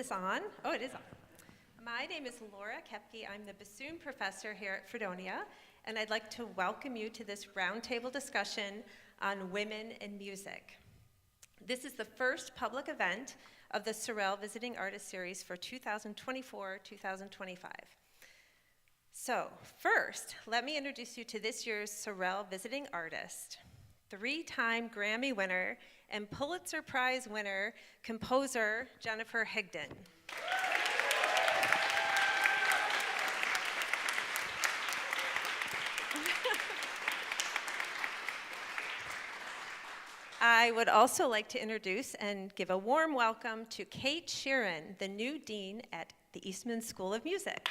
this on? Oh, it is on. My name is Laura Kepke. I'm the bassoon professor here at Fredonia, and I'd like to welcome you to this roundtable discussion on women in music. This is the first public event of the Sorel Visiting Artist Series for 2024-2025. So first, let me introduce you to this year's Sorel Visiting Artist, three-time Grammy winner and Pulitzer Prize winner, composer Jennifer Higdon. I would also like to introduce and give a warm welcome to Kate Sheeran, the new dean at the Eastman School of Music.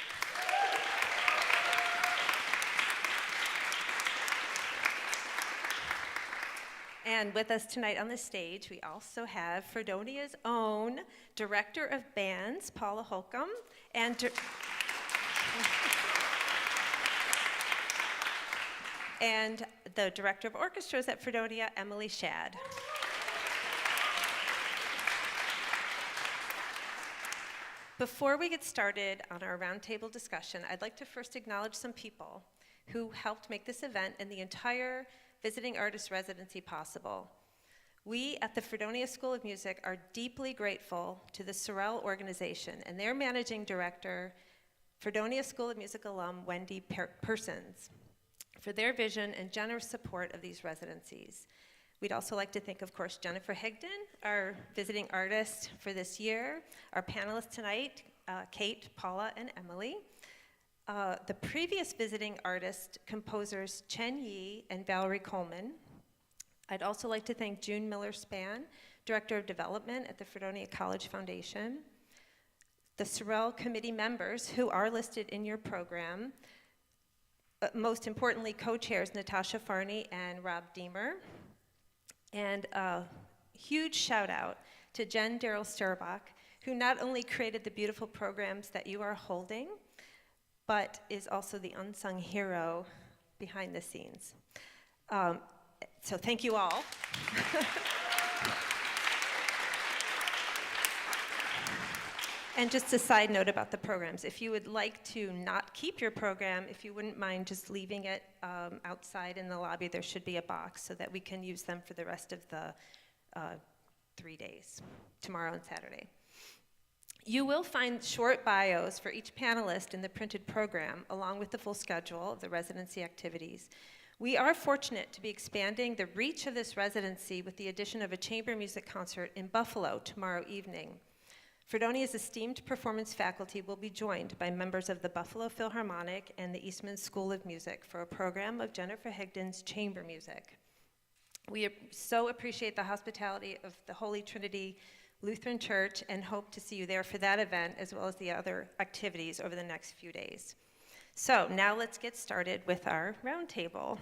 And with us tonight on the stage, we also have Fredonia's own Director of Bands, Paula Holcomb, and the Director of Orchestras at Fredonia, Emily Shad. Before we get started on our roundtable discussion, I'd like to first acknowledge some people who helped make this event and the entire Visiting Artist Residency possible. We at the Fredonia School of Music are deeply grateful to the Sorel organization and their managing director, Fredonia School of Music alum Wendy Persons, for their vision and generous support of these residencies. We'd also like to thank, of course, Jennifer Higdon, our visiting artist for this year, our panelists tonight, Kate, Paula, and Emily. The previous visiting artist, composers Chen Yi and Valerie Coleman. I'd also like to thank June Miller-Spann, Director of Development at the Fredonia College Foundation. The Sorel committee members who are listed in your program. Most importantly, co-chairs Natasha Farney and Rob Deemer. And a huge shout out to Jen Darrell Sturbach, who not only created the beautiful programs that you are holding, but is also the unsung hero behind the scenes. So thank you all. And just a side note about the programs, if you would like to not keep your program, if you wouldn't mind just leaving it outside in the lobby, there should be a box so that we can use them for the rest of the 3 days, tomorrow and Saturday. You will find short bios for each panelist in the printed program, along with the full schedule of the residency activities. We are fortunate to be expanding the reach of this residency with the addition of a chamber music concert in Buffalo tomorrow evening. Fredonia's esteemed performance faculty will be joined by members of the Buffalo Philharmonic and the Eastman School of Music for a program of Jennifer Higdon's chamber music. We so appreciate the hospitality of the Holy Trinity Lutheran Church and hope to see you there for that event as well as the other activities over the next few days. So now let's get started with our roundtable.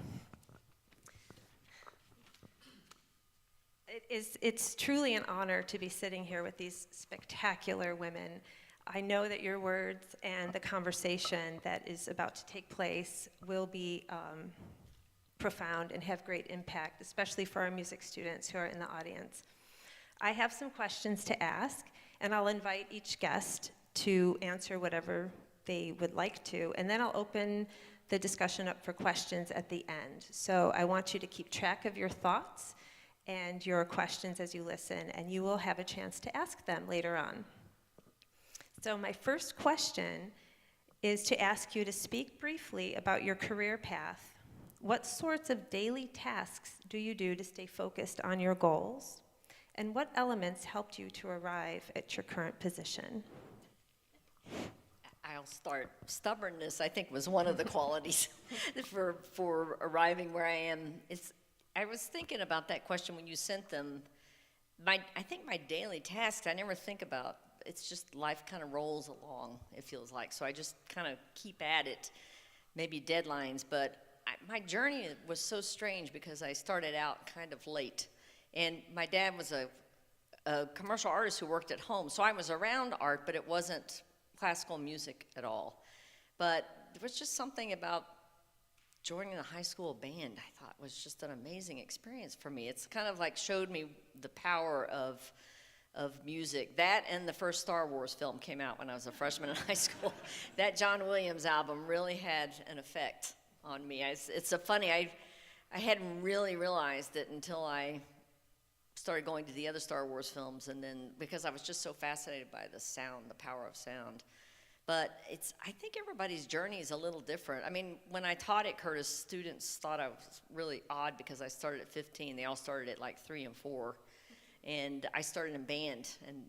It's truly an honor to be sitting here with these spectacular women. I know that your words and the conversation that is about to take place will be profound and have great impact, especially for our music students who are in the audience. I have some questions to ask, and I'll invite each guest to answer whatever they would like to, and then I'll open the discussion up for questions at the end. So I want you to keep track of your thoughts and your questions as you listen, and you will have a chance to ask them later on. So my first question is to ask you to speak briefly about your career path. What sorts of daily tasks do you do to stay focused on your goals? And what elements helped you to arrive at your current position? I'll start. Stubbornness, I think, was one of the qualities for arriving where I am. I was thinking about that question when you sent them. I think my daily tasks, I never think about. It's just life kind of rolls along, it feels like. So I just kind of keep at it, maybe deadlines. But my journey was so strange because I started out kind of late. And my dad was a commercial artist who worked at home. So I was around art, but it wasn't classical music at all. But there was just something about joining a high school band, I thought was just an amazing experience for me. It's kind of like showed me the power of of music. That and the first Star Wars film came out when I was a freshman in high school. That John Williams album really had an effect on me. It's so funny, I hadn't really realized it until I started going to the other Star Wars films, and then because I was just so fascinated by the sound, the power of sound. But I think everybody's journey is a little different. I mean, when I taught at Curtis, students thought I was really odd because I started at 15. They all started at like 3 and 4. And I started in band, and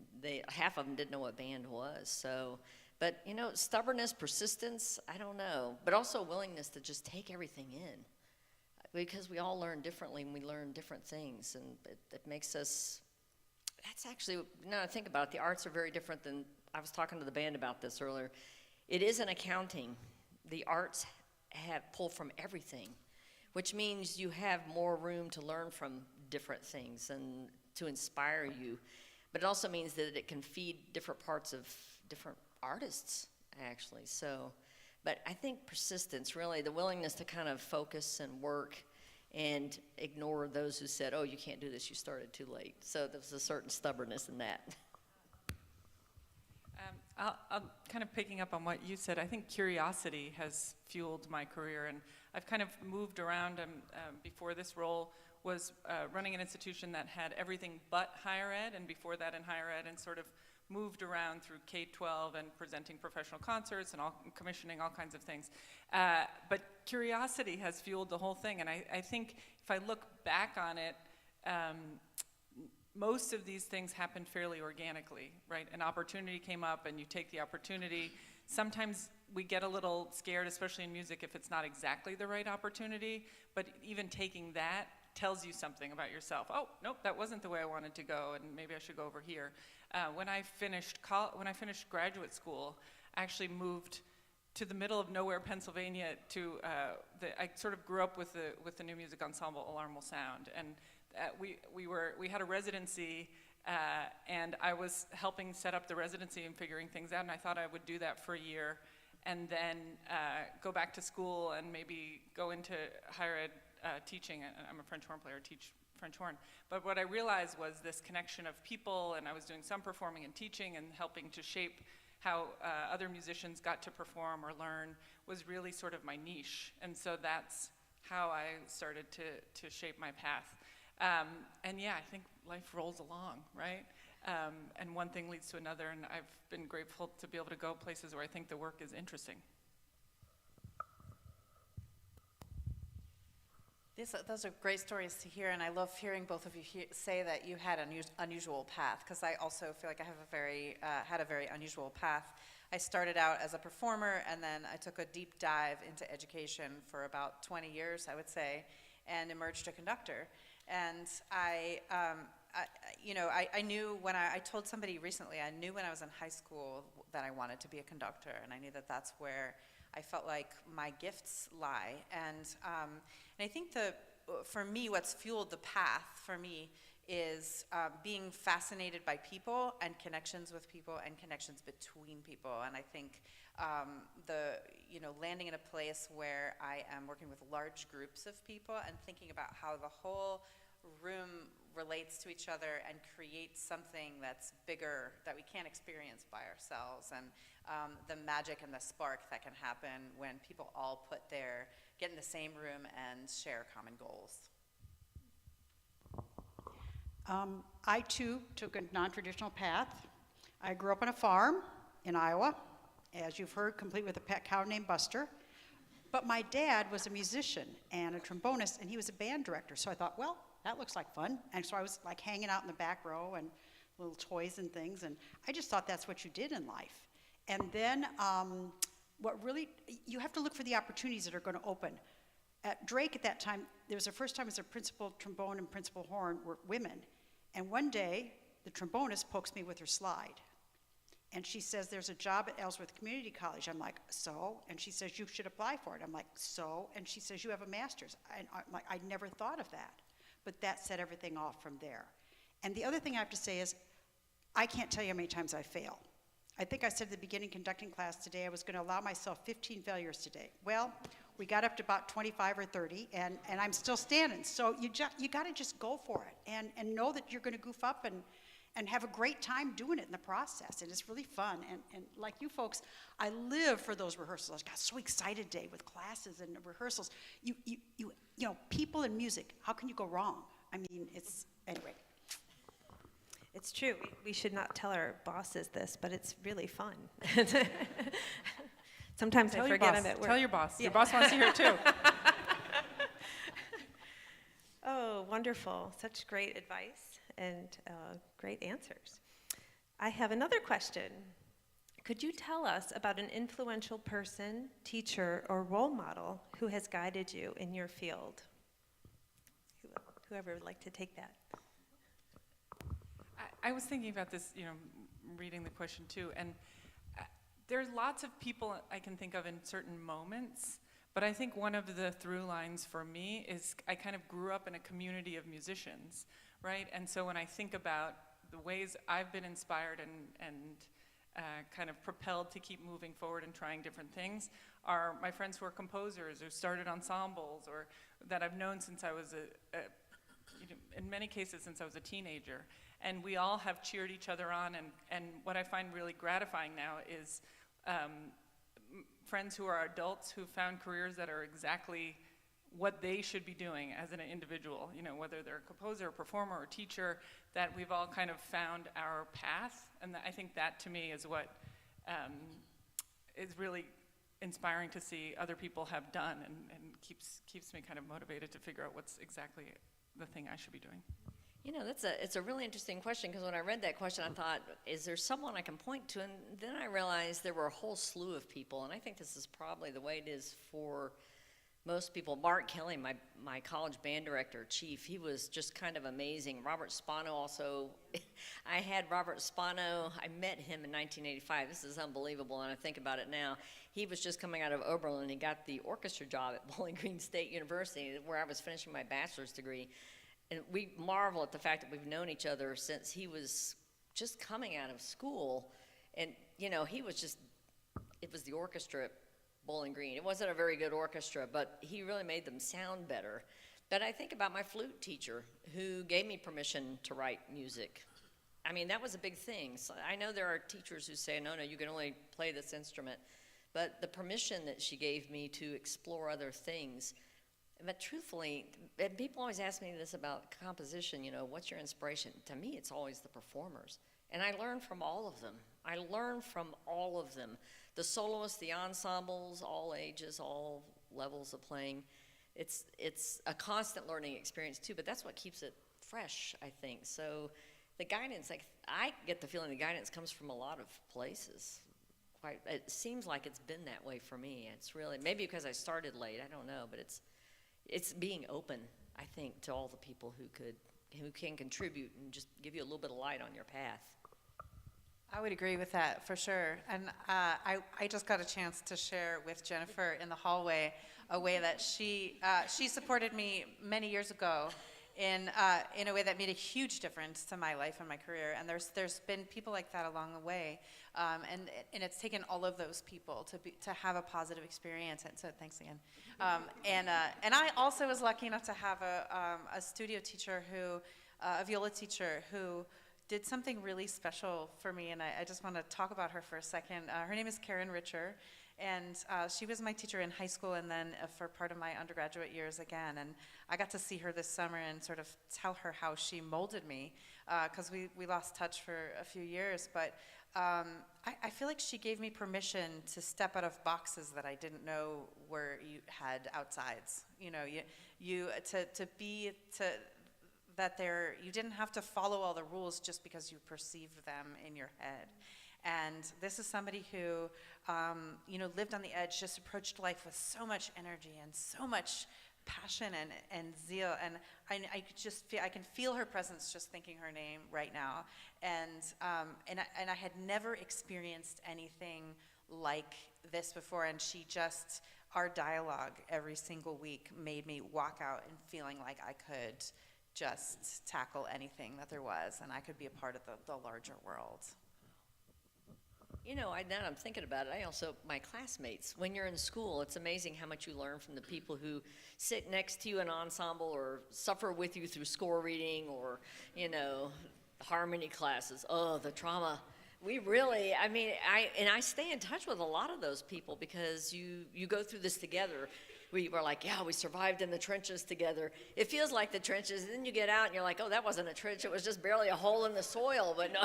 half of them didn't know what band was. So, but you know, stubbornness, persistence, I don't know. But also willingness to just take everything in. Because we all learn differently and we learn different things. And it makes us, that's actually, now I think about it, the arts are very different than, I was talking to the band about this earlier. It isn't accounting. The arts pull from everything, which means you have more room to learn from different things and to inspire you. But it also means that it can feed different parts of different artists, actually. So, but I think persistence, really, the willingness to kind of focus and work and ignore those who said, oh, you can't do this, you started too late. So there was a certain stubbornness in that. I'm kind of picking up on what you said. I think curiosity has fueled my career, and I've kind of moved around. Before this role was running an institution that had everything but higher ed, and before that in higher ed, and sort of moved around through K-12 and presenting professional concerts and commissioning all kinds of things. But curiosity has fueled the whole thing, and I think if I look back on it, most of these things happened fairly organically, right? An opportunity came up and you take the opportunity. Sometimes we get a little scared, especially in music, if it's not exactly the right opportunity, but even taking that tells you something about yourself. Oh, nope, that wasn't the way I wanted to go, and maybe I should go over here. When I finished graduate school, I actually moved to the middle of nowhere, Pennsylvania. I sort of grew up with the new music ensemble Alarm Will Sound, and we had a residency, and I was helping set up the residency and figuring things out, and I thought I would do that for a year, and then go back to school and maybe go into higher ed teaching. I'm a French horn player, teach French horn. But what I realized was this connection of people, and I was doing some performing and teaching and helping to shape how other musicians got to perform or learn was really sort of my niche. And so that's how I started to shape my path. And yeah, I think life rolls along, right? And one thing leads to another, and I've been grateful to be able to go places where I think the work is interesting. Those are great stories to hear, and I love hearing both of you say that you had an unusual path, because I also feel like I have had a very unusual path. I started out as a performer, and then I took a deep dive into education for about 20 years, I would say, and emerged a conductor. And I knew when I told somebody recently, I knew when I was in high school that I wanted to be a conductor, and I knew that that's where I felt like my gifts lie. And I think for me, what's fueled the path for me is being fascinated by people and connections with people and connections between people. And I think landing in a place where I am working with large groups of people and thinking about how the whole room relates to each other and creates something that's bigger that we can't experience by ourselves, and the magic and the spark that can happen when people all get in the same room and share common goals. I too took a non-traditional path. I grew up on a farm in Iowa, as you've heard, complete with a pet cow named Buster. But my dad was a musician and a trombonist, and he was a band director. So I thought, well, that looks like fun. And so I was like hanging out in the back row and little toys and things, and I just thought that's what you did in life. And then you have to look for the opportunities that are going to open. At Drake at that time, there was the first time as a principal trombone and principal horn were women. And one day, the trombonist pokes me with her slide. And she says, there's a job at Ellsworth Community College. I'm like, so? And she says, you should apply for it. I'm like, so? And she says, you have a master's. And I'm like, I never thought of that. But that set everything off from there. And the other thing I have to say is, I can't tell you how many times I fail. I think I said at the beginning conducting class today, I was going to allow myself 15 failures today. Well, we got up to about 25 or 30, and I'm still standing. So you got to just go for it, and know that you're going to goof up, and have a great time doing it in the process. And it's really fun. And like you folks, I live for those rehearsals. I got so excited today with classes and rehearsals. You know, people and music, how can you go wrong? I mean, anyway. It's true. We should not tell our bosses this, but it's really fun. Sometimes I forget I'm at work. Tell your boss. Yeah. Your boss wants to hear it too. Oh, wonderful. Such great advice and great answers. I have another question. Could you tell us about an influential person, teacher, or role model who has guided you in your field? Whoever would like to take that. I was thinking about this, reading the question too, and there's lots of people I can think of in certain moments, but I think one of the through lines for me is I kind of grew up in a community of musicians, right? And so when I think about the ways I've been inspired and kind of propelled to keep moving forward and trying different things are my friends who are composers or started ensembles or that I've known since I was in many cases since I was a teenager. And we all have cheered each other on, and what I find really gratifying now is friends who are adults who found careers that are exactly what they should be doing as an individual, whether they're a composer, or performer, or teacher, that we've all kind of found our path. And I think that to me is what is really inspiring to see other people have done and keeps me kind of motivated to figure out what's exactly the thing I should be doing. It's a really interesting question, because when I read that question, I thought, is there someone I can point to? And then I realized there were a whole slew of people, and I think this is probably the way it is for most people. Mark Kelly, my college band director, chief, he was just kind of amazing. Robert Spano also, I had Robert Spano, I met him in 1985. This is unbelievable, and I think about it now. He was just coming out of Oberlin. He got the orchestra job at Bowling Green State University, where I was finishing my bachelor's degree. And we marvel at the fact that we've known each other since he was just coming out of school. And, he was it was the orchestra at Bowling Green. It wasn't a very good orchestra, but he really made them sound better. But I think about my flute teacher who gave me permission to write music. I mean, that was a big thing. So I know there are teachers who say, no, you can only play this instrument. But the permission that she gave me to explore other things. But truthfully, and people always ask me this about composition, what's your inspiration? To me, it's always the performers. And I learn from all of them. The soloists, the ensembles, all ages, all levels of playing. It's a constant learning experience too, but that's what keeps it fresh, I think. So the guidance, I get the feeling the guidance comes from a lot of places. It seems like it's been that way for me. It's really, maybe because I started late, I don't know, but it's being open, I think, to all the people who can contribute and just give you a little bit of light on your path. I would agree with that for sure. And I just got a chance to share with Jennifer in the hallway a way that she supported me many years ago in a way that made a huge difference to my life and my career. And there's been people like that along the way, and it's taken all of those people to have a positive experience. And so thanks again. And I also was lucky enough to have a studio teacher a viola teacher who did something really special for me, and I just want to talk about her for a second. Her name is Karen Richer, and she was my teacher in high school and then for part of my undergraduate years again. And I got to see her this summer and sort of tell her how she molded me, because we lost touch for a few years. But I feel like she gave me permission to step out of boxes that I didn't know you had outsides. You didn't have to follow all the rules just because you perceived them in your head. And this is somebody who, lived on the edge, just approached life with so much energy and so much passion and zeal. And I can feel her presence just thinking her name right now. And I had never experienced anything like this before. And our dialogue every single week made me walk out and feeling like I could just tackle anything that there was, and I could be a part of the larger world. Now that I'm thinking about it, my classmates, when you're in school, it's amazing how much you learn from the people who sit next to you in ensemble or suffer with you through score reading or, harmony classes, oh, the trauma. We really, I mean, I stay in touch with a lot of those people because you go through this together. We were like, yeah, we survived in the trenches together. It feels like the trenches, and then you get out and you're like, oh, that wasn't a trench, it was just barely a hole in the soil. But no,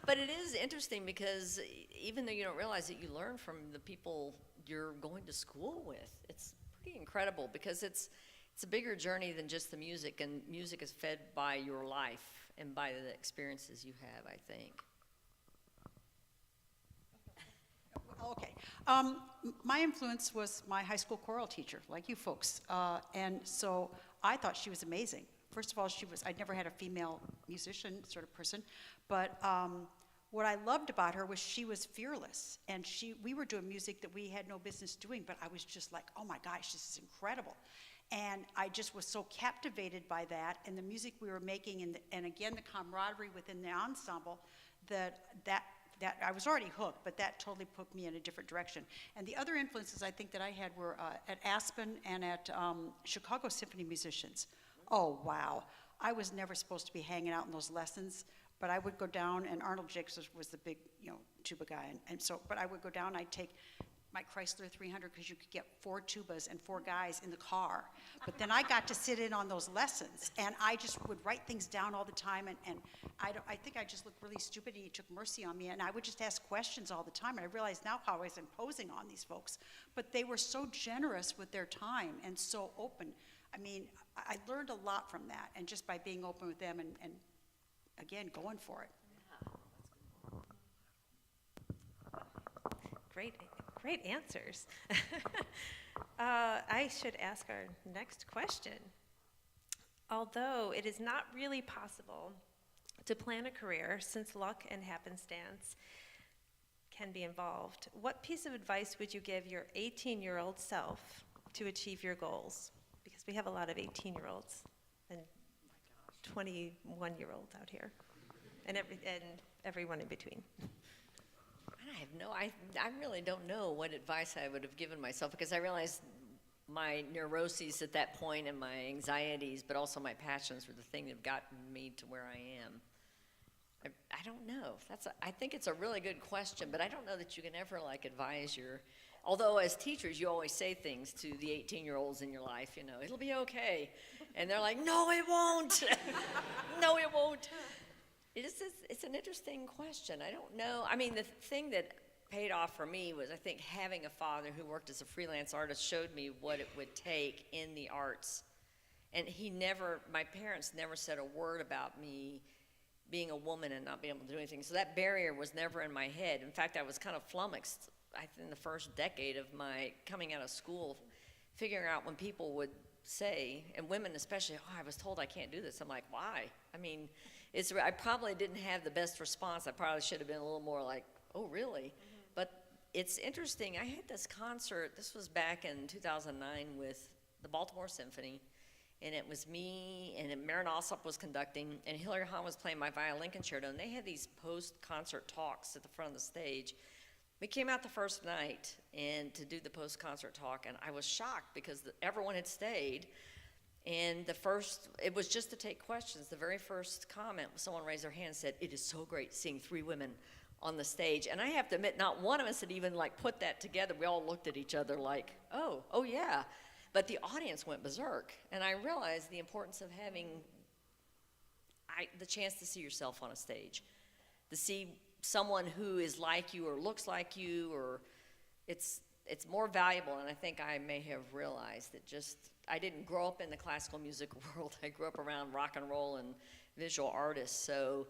but it is interesting because even though you don't realize it, you learn from the people you're going to school with. It's pretty incredible because it's a bigger journey than just the music, and music is fed by your life and by the experiences you have, I think. Okay. My influence was my high school choral teacher, like you folks. And so I thought she was amazing. First of all, I'd never had a female musician sort of person, but what I loved about her was she was fearless. And we were doing music that we had no business doing, but I was just like, oh my gosh, this is incredible. And I just was so captivated by that and the music we were making and again, the camaraderie within the ensemble that I was already hooked, but that totally put me in a different direction. And the other influences I think that I had were at Aspen and at Chicago Symphony Musicians. Oh, wow. I was never supposed to be hanging out in those lessons, but I would go down, and Arnold Jakes was the big, tuba guy. But I would go down, I'd take my Chrysler 300 because you could get 4 tubas and 4 guys in the car. But then I got to sit in on those lessons, and I just would write things down all the time, and I think I just looked really stupid, and he took mercy on me, and I would just ask questions all the time, and I realize now how I was imposing on these folks. But they were so generous with their time and so open. I mean, I learned a lot from that, and just by being open with them and again, going for it. Great answers. I should ask our next question. Although it is not really possible to plan a career since luck and happenstance can be involved, what piece of advice would you give your 18-year-old self to achieve your goals? Because we have a lot of 18-year-olds and 21-year-olds out here, and everyone in between. I really don't know what advice I would have given myself because I realized my neuroses at that point and my anxieties, but also my passions were the thing that have gotten me to where I am. I don't know. I think it's a really good question, but I don't know that you can ever advise although as teachers you always say things to the 18-year-olds in your life, it'll be okay. And they're like, no, it won't. No, it won't. It's an interesting question. I don't know. I mean, the thing that paid off for me was I think having a father who worked as a freelance artist showed me what it would take in the arts. And my parents never said a word about me being a woman and not being able to do anything. So that barrier was never in my head. In fact, I was kind of flummoxed in the first decade of my coming out of school, figuring out when people would say, and women especially, oh, I was told I can't do this. I'm like, why? I mean, I probably didn't have the best response. I probably should have been a little more like, oh, really? Mm-hmm. But it's interesting. I had this concert. This was back in 2009 with the Baltimore Symphony, and it was me, and Marin Alsop was conducting, and Hilary Hahn was playing my violin concerto, and they had these post-concert talks at the front of the stage. We came out the first night and to do the post-concert talk, and I was shocked because everyone had stayed. And it was just to take questions. The very first comment, someone raised their hand and said, it is so great seeing 3 women on the stage. And I have to admit, not one of us had even put that together. We all looked at each other like, oh yeah. But the audience went berserk. And I realized the importance of having the chance to see yourself on a stage, to see someone who is like you or looks like you, or it's more valuable. And I think I may have realized that I didn't grow up in the classical music world. I grew up around rock and roll and visual artists. So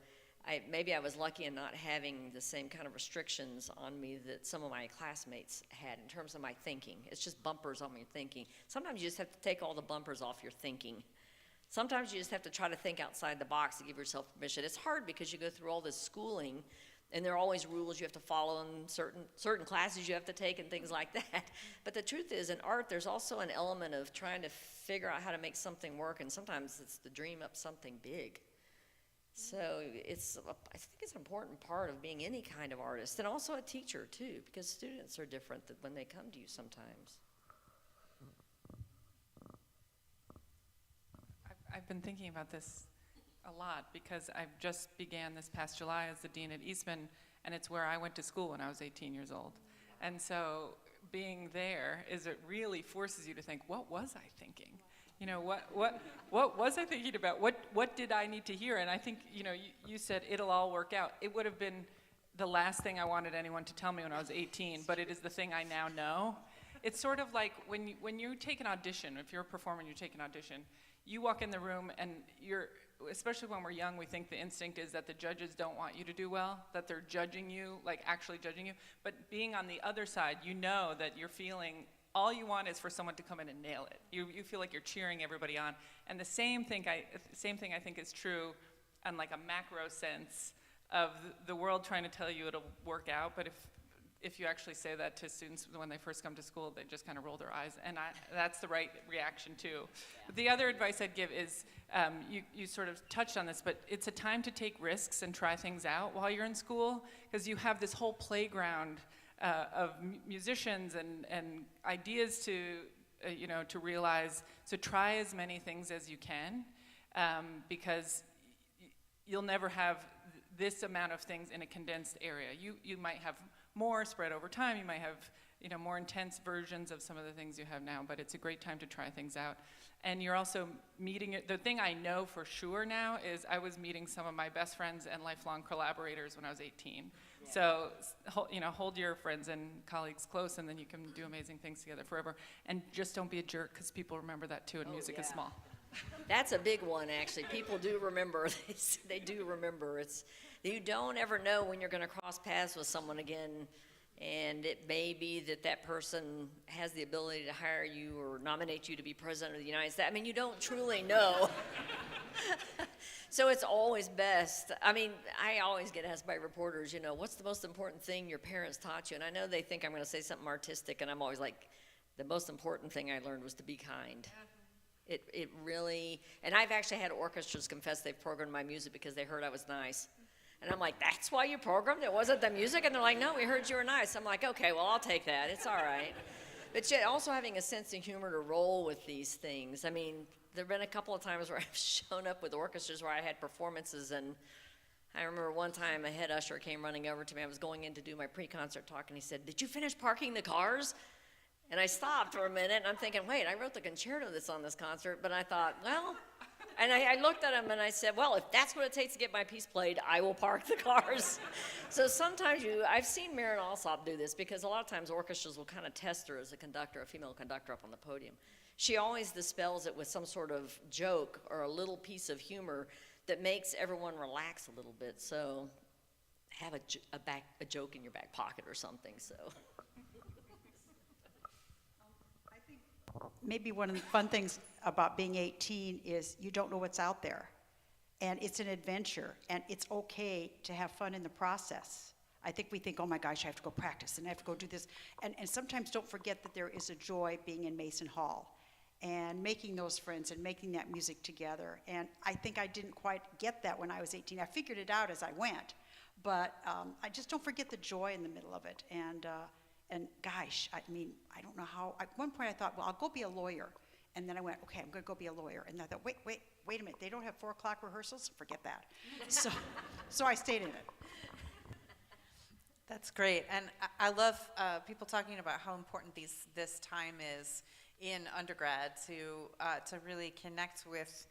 maybe I was lucky in not having the same kind of restrictions on me that some of my classmates had in terms of my thinking. It's just bumpers on your thinking. Sometimes you just have to take all the bumpers off your thinking. Sometimes you just have to try to think outside the box to give yourself permission. It's hard because you go through all this schooling, and there are always rules you have to follow and certain classes you have to take and things like that. But the truth is, in art, there's also an element of trying to figure out how to make something work, and sometimes it's to dream up something big. So I think it's an important part of being any kind of artist, and also a teacher, too, because students are different when they come to you sometimes. I've been thinking about this a lot because I just began this past July as the dean at Eastman, and it's where I went to school when I was 18 years old. And so being there it really forces you to think, what was I thinking? You know, what was I thinking about? What did I need to hear? And I think, you know, you said it'll all work out. It would have been the last thing I wanted anyone to tell me when I was 18, but it is the thing I now know. It's sort of like when you take an audition, if you're a performer and you take an audition, you walk in the room and especially when we're young, we think the instinct is that the judges don't want you to do well, that they're judging you, like actually judging you. But being on the other side, you know that you're feeling, all you want is for someone to come in and nail it. You feel like you're cheering everybody on. And the same thing I think is true on like a macro sense of the world trying to tell you it'll work out, but if you actually say that to students when they first come to school, they just kind of roll their eyes, and that's the right reaction too. Yeah. But the other advice I'd give is, you sort of touched on this, but it's a time to take risks and try things out while you're in school, because you have this whole playground of musicians and ideas to realize. So try as many things as you can, because you'll never have this amount of things in a condensed area. You might have more spread over time. You might have more intense versions of some of the things you have now, but it's a great time to try things out. And you're also meeting the thing I know for sure now is I was meeting some of my best friends and lifelong collaborators when I was 18. Yeah. So hold your friends and colleagues close, and then you can do amazing things together forever. And just don't be a jerk, because people remember that too, and music is small. That's a big one, actually. People do remember. They do remember. You don't ever know when you're going to cross paths with someone again, and it may be that person has the ability to hire you or nominate you to be president of the United States. I mean, you don't truly know. So it's always best. I mean, I always get asked by reporters, what's the most important thing your parents taught you? And I know they think I'm going to say something artistic, and I'm always like, the most important thing I learned was to be kind. It really, and I've actually had orchestras confess they've programmed my music because they heard I was nice. And I'm like, that's why you programmed it? Wasn't the music? And they're like, no, we heard you were nice. I'm like, okay, well, I'll take that. It's all right. But yet also having a sense of humor to roll with these things. I mean, there have been a couple of times where I've shown up with orchestras where I had performances, and I remember one time a head usher came running over to me. I was going in to do my pre-concert talk, and he said, did you finish parking the cars? And I stopped for a minute, and I'm thinking, wait, I wrote the concerto that's on this concert, but I thought, well, and I looked at him and I said, well, if that's what it takes to get my piece played, I will park the cars. So sometimes I've seen Maren Alsop do this, because a lot of times orchestras will kind of test her as a conductor, a female conductor up on the podium. She always dispels it with some sort of joke or a little piece of humor that makes everyone relax a little bit. So have a joke in your back pocket or something, so. Maybe one of the fun things about being 18 is you don't know what's out there. And it's an adventure, and it's okay to have fun in the process. I think we think, oh my gosh, I have to go practice, and I have to go do this. And sometimes don't forget that there is a joy being in Mason Hall and making those friends and making that music together. And I think I didn't quite get that when I was 18. I figured it out as I went. But I just don't forget the joy in the middle of it. And gosh, I mean, I don't know how. At one point I thought, well, I'll go be a lawyer. And then I went, okay, I'm going to go be a lawyer. And I thought, wait a minute. They don't have 4 o'clock rehearsals? Forget that. So I stayed in it. That's great. And I love people talking about how important this time is in undergrad to really connect with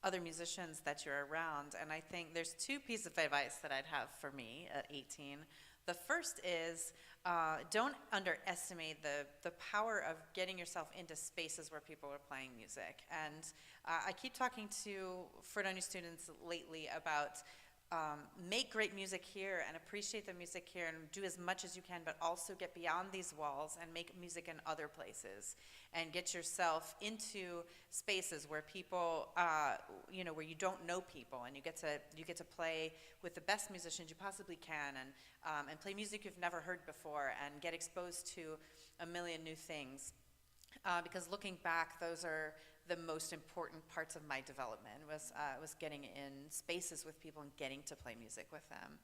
other musicians that you're around. And I think there's 2 pieces of advice that I'd have for me at 18. The first is don't underestimate the power of getting yourself into spaces where people are playing music. And I keep talking to Fredonia students lately about make great music here and appreciate the music here and do as much as you can, but also get beyond these walls and make music in other places and get yourself into spaces where people, where you don't know people, and you get to play with the best musicians you possibly can, and play music you've never heard before, and get exposed to a million new things. Because looking back, those are the most important parts of my development was getting in spaces with people and getting to play music with them.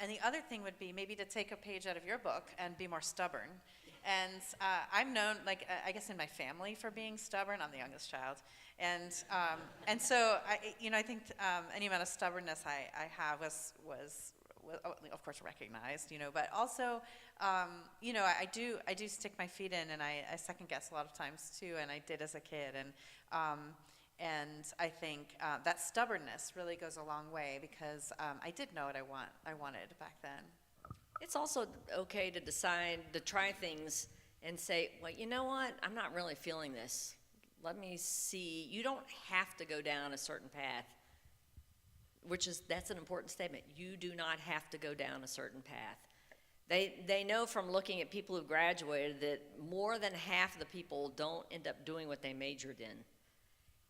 And the other thing would be maybe to take a page out of your book and be more stubborn And I'm known, like, I guess in my family for being stubborn. I'm the youngest child. And so, I think any amount of stubbornness I have was of course recognized, but also, I do stick my feet in, and I second guess a lot of times too, and I did as a kid, and I think that stubbornness really goes a long way, because I did know what I wanted back then. It's also okay to decide to try things and say, well, you know what? I'm not really feeling this. Let me see. You don't have to go down a certain path, that's an important statement. You do not have to go down a certain path. They know from looking at people who graduated that more than half of the people don't end up doing what they majored in.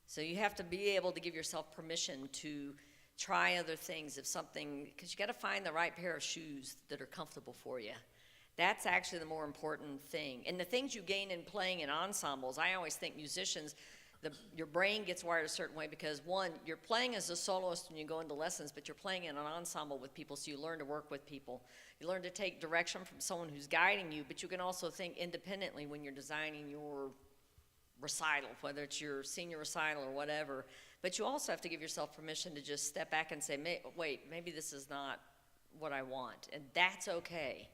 So you have to be able to give yourself permission to try other things because you got to find the right pair of shoes that are comfortable for you. That's actually the more important thing. And the things you gain in playing in ensembles, I always think musicians, your brain gets wired a certain way because, one, you're playing as a soloist when you go into lessons, but you're playing in an ensemble with people, so you learn to work with people. You learn to take direction from someone who's guiding you, but you can also think independently when you're designing your recital, whether it's your senior recital or whatever. But you also have to give yourself permission to just step back and say, wait, maybe this is not what I want, and that's okay.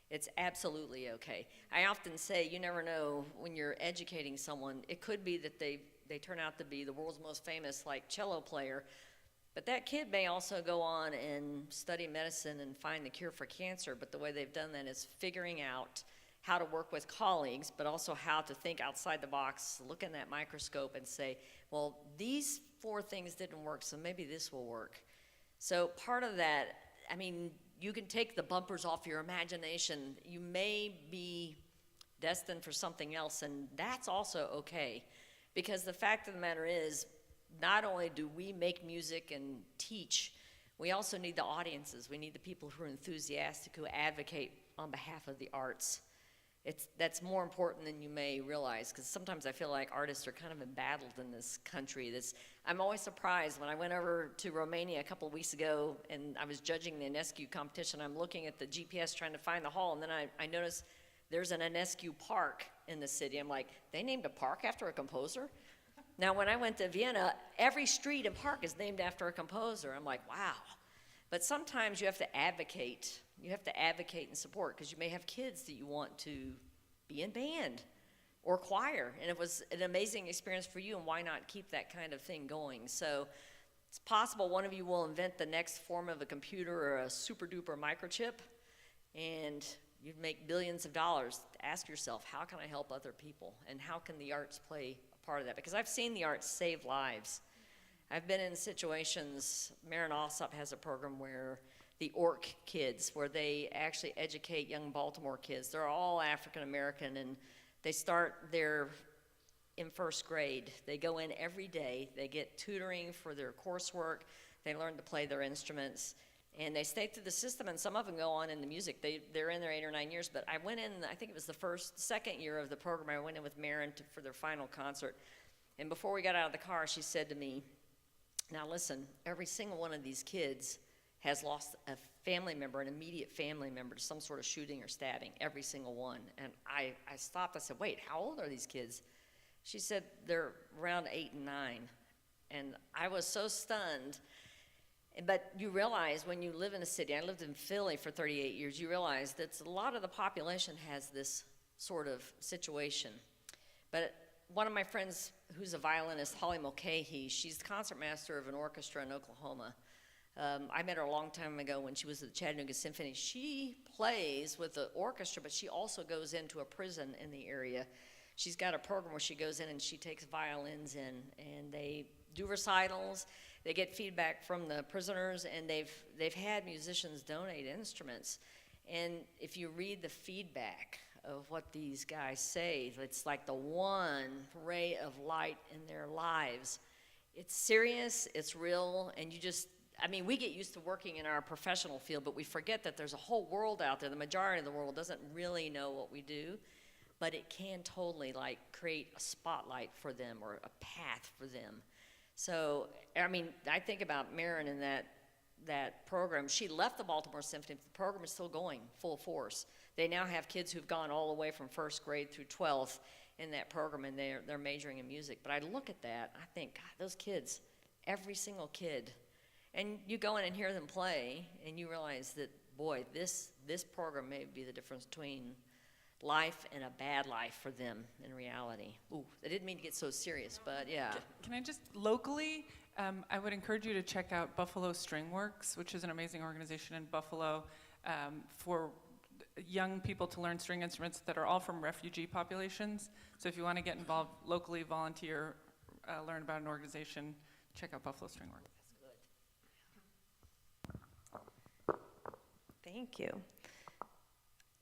It's absolutely okay. I often say you never know when you're educating someone. It could be that they turn out to be the world's most famous cello player, but that kid may also go on and study medicine and find the cure for cancer, but the way they've done that is figuring out how to work with colleagues, but also how to think outside the box, look in that microscope and say, well, these 4 things didn't work, so maybe this will work. So part of that, you can take the bumpers off your imagination. You may be destined for something else, and that's also okay. Because the fact of the matter is, not only do we make music and teach, we also need the audiences. We need the people who are enthusiastic, who advocate on behalf of the arts. That's more important than you may realize, because sometimes I feel like artists are kind of embattled in this country. I'm always surprised when I went over to Romania a couple of weeks ago and I was judging the Enescu competition. I'm looking at the GPS trying to find the hall, and then I noticed there's an Enescu park in the city. I'm like, they named a park after a composer? Now, when I went to Vienna, every street and park is named after a composer. I'm like, wow. But sometimes you have to advocate. You have to advocate and support, because you may have kids that you want to be in band or choir, and it was an amazing experience for you, and why not keep that kind of thing going? So it's possible one of you will invent the next form of a computer or a super duper microchip, and you'd make billions of dollars. Ask yourself, how can I help other people, and how can the arts play a part of that? Because I've seen the arts save lives. I've been in situations, Marin Alsop has a program where the ORC kids, where they actually educate young Baltimore kids. They're all African American, and they start there in 1st grade. They go in every day. They get tutoring for their coursework. They learn to play their instruments, and they stay through the system, and some of them go on in the music. They're in there 8 or 9 years, but I went in, I think it was the second year of the program, I went in with Marin for their final concert, and before we got out of the car, she said to me, now listen, every single one of these kids has lost a family member, an immediate family member, to some sort of shooting or stabbing, every single one. And I stopped, I said, wait, how old are these kids? She said they're around 8 and 9. And I was so stunned. But you realize when you live in a city, I lived in Philly for 38 years, you realize that a lot of the population has this sort of situation. But one of my friends who's a violinist, Holly Mulcahy, she's the concertmaster of an orchestra in Oklahoma. I met her a long time ago when she was at the Chattanooga Symphony. She plays with the orchestra, but she also goes into a prison in the area. She's got a program where she goes in and she takes violins in, and they do recitals. They get feedback from the prisoners, and they've had musicians donate instruments. And if you read the feedback of what these guys say, it's like the one ray of light in their lives. It's serious, it's real, and we get used to working in our professional field, but we forget that there's a whole world out there. The majority of the world doesn't really know what we do, but it can totally create a spotlight for them or a path for them. So, I think about Marin in that program. She left the Baltimore Symphony, but the program is still going full force. They now have kids who've gone all the way from first grade through 12th in that program, and they're majoring in music. But I look at that, I think, God, those kids, every single kid, and you go in and hear them play, and you realize that, boy, this program may be the difference between life and a bad life for them in reality. Ooh, I didn't mean to get so serious, but yeah. Can I just, locally, I would encourage you to check out Buffalo String Works, which is an amazing organization in Buffalo for young people to learn string instruments that are all from refugee populations. So if you want to get involved locally, volunteer, learn about an organization, check out Buffalo String Works. Thank you.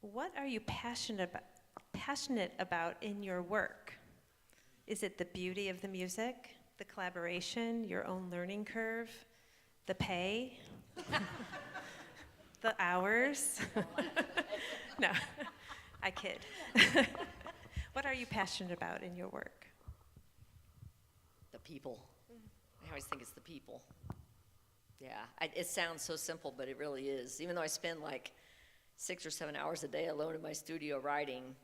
What are you passionate about in your work? Is it the beauty of the music, the collaboration, your own learning curve, the pay, the hours? No, I kid. What are you passionate about in your work? The people. I always think it's the people. Yeah, it sounds so simple, but it really is. Even though I spend like 6 or 7 hours a day alone in my studio writing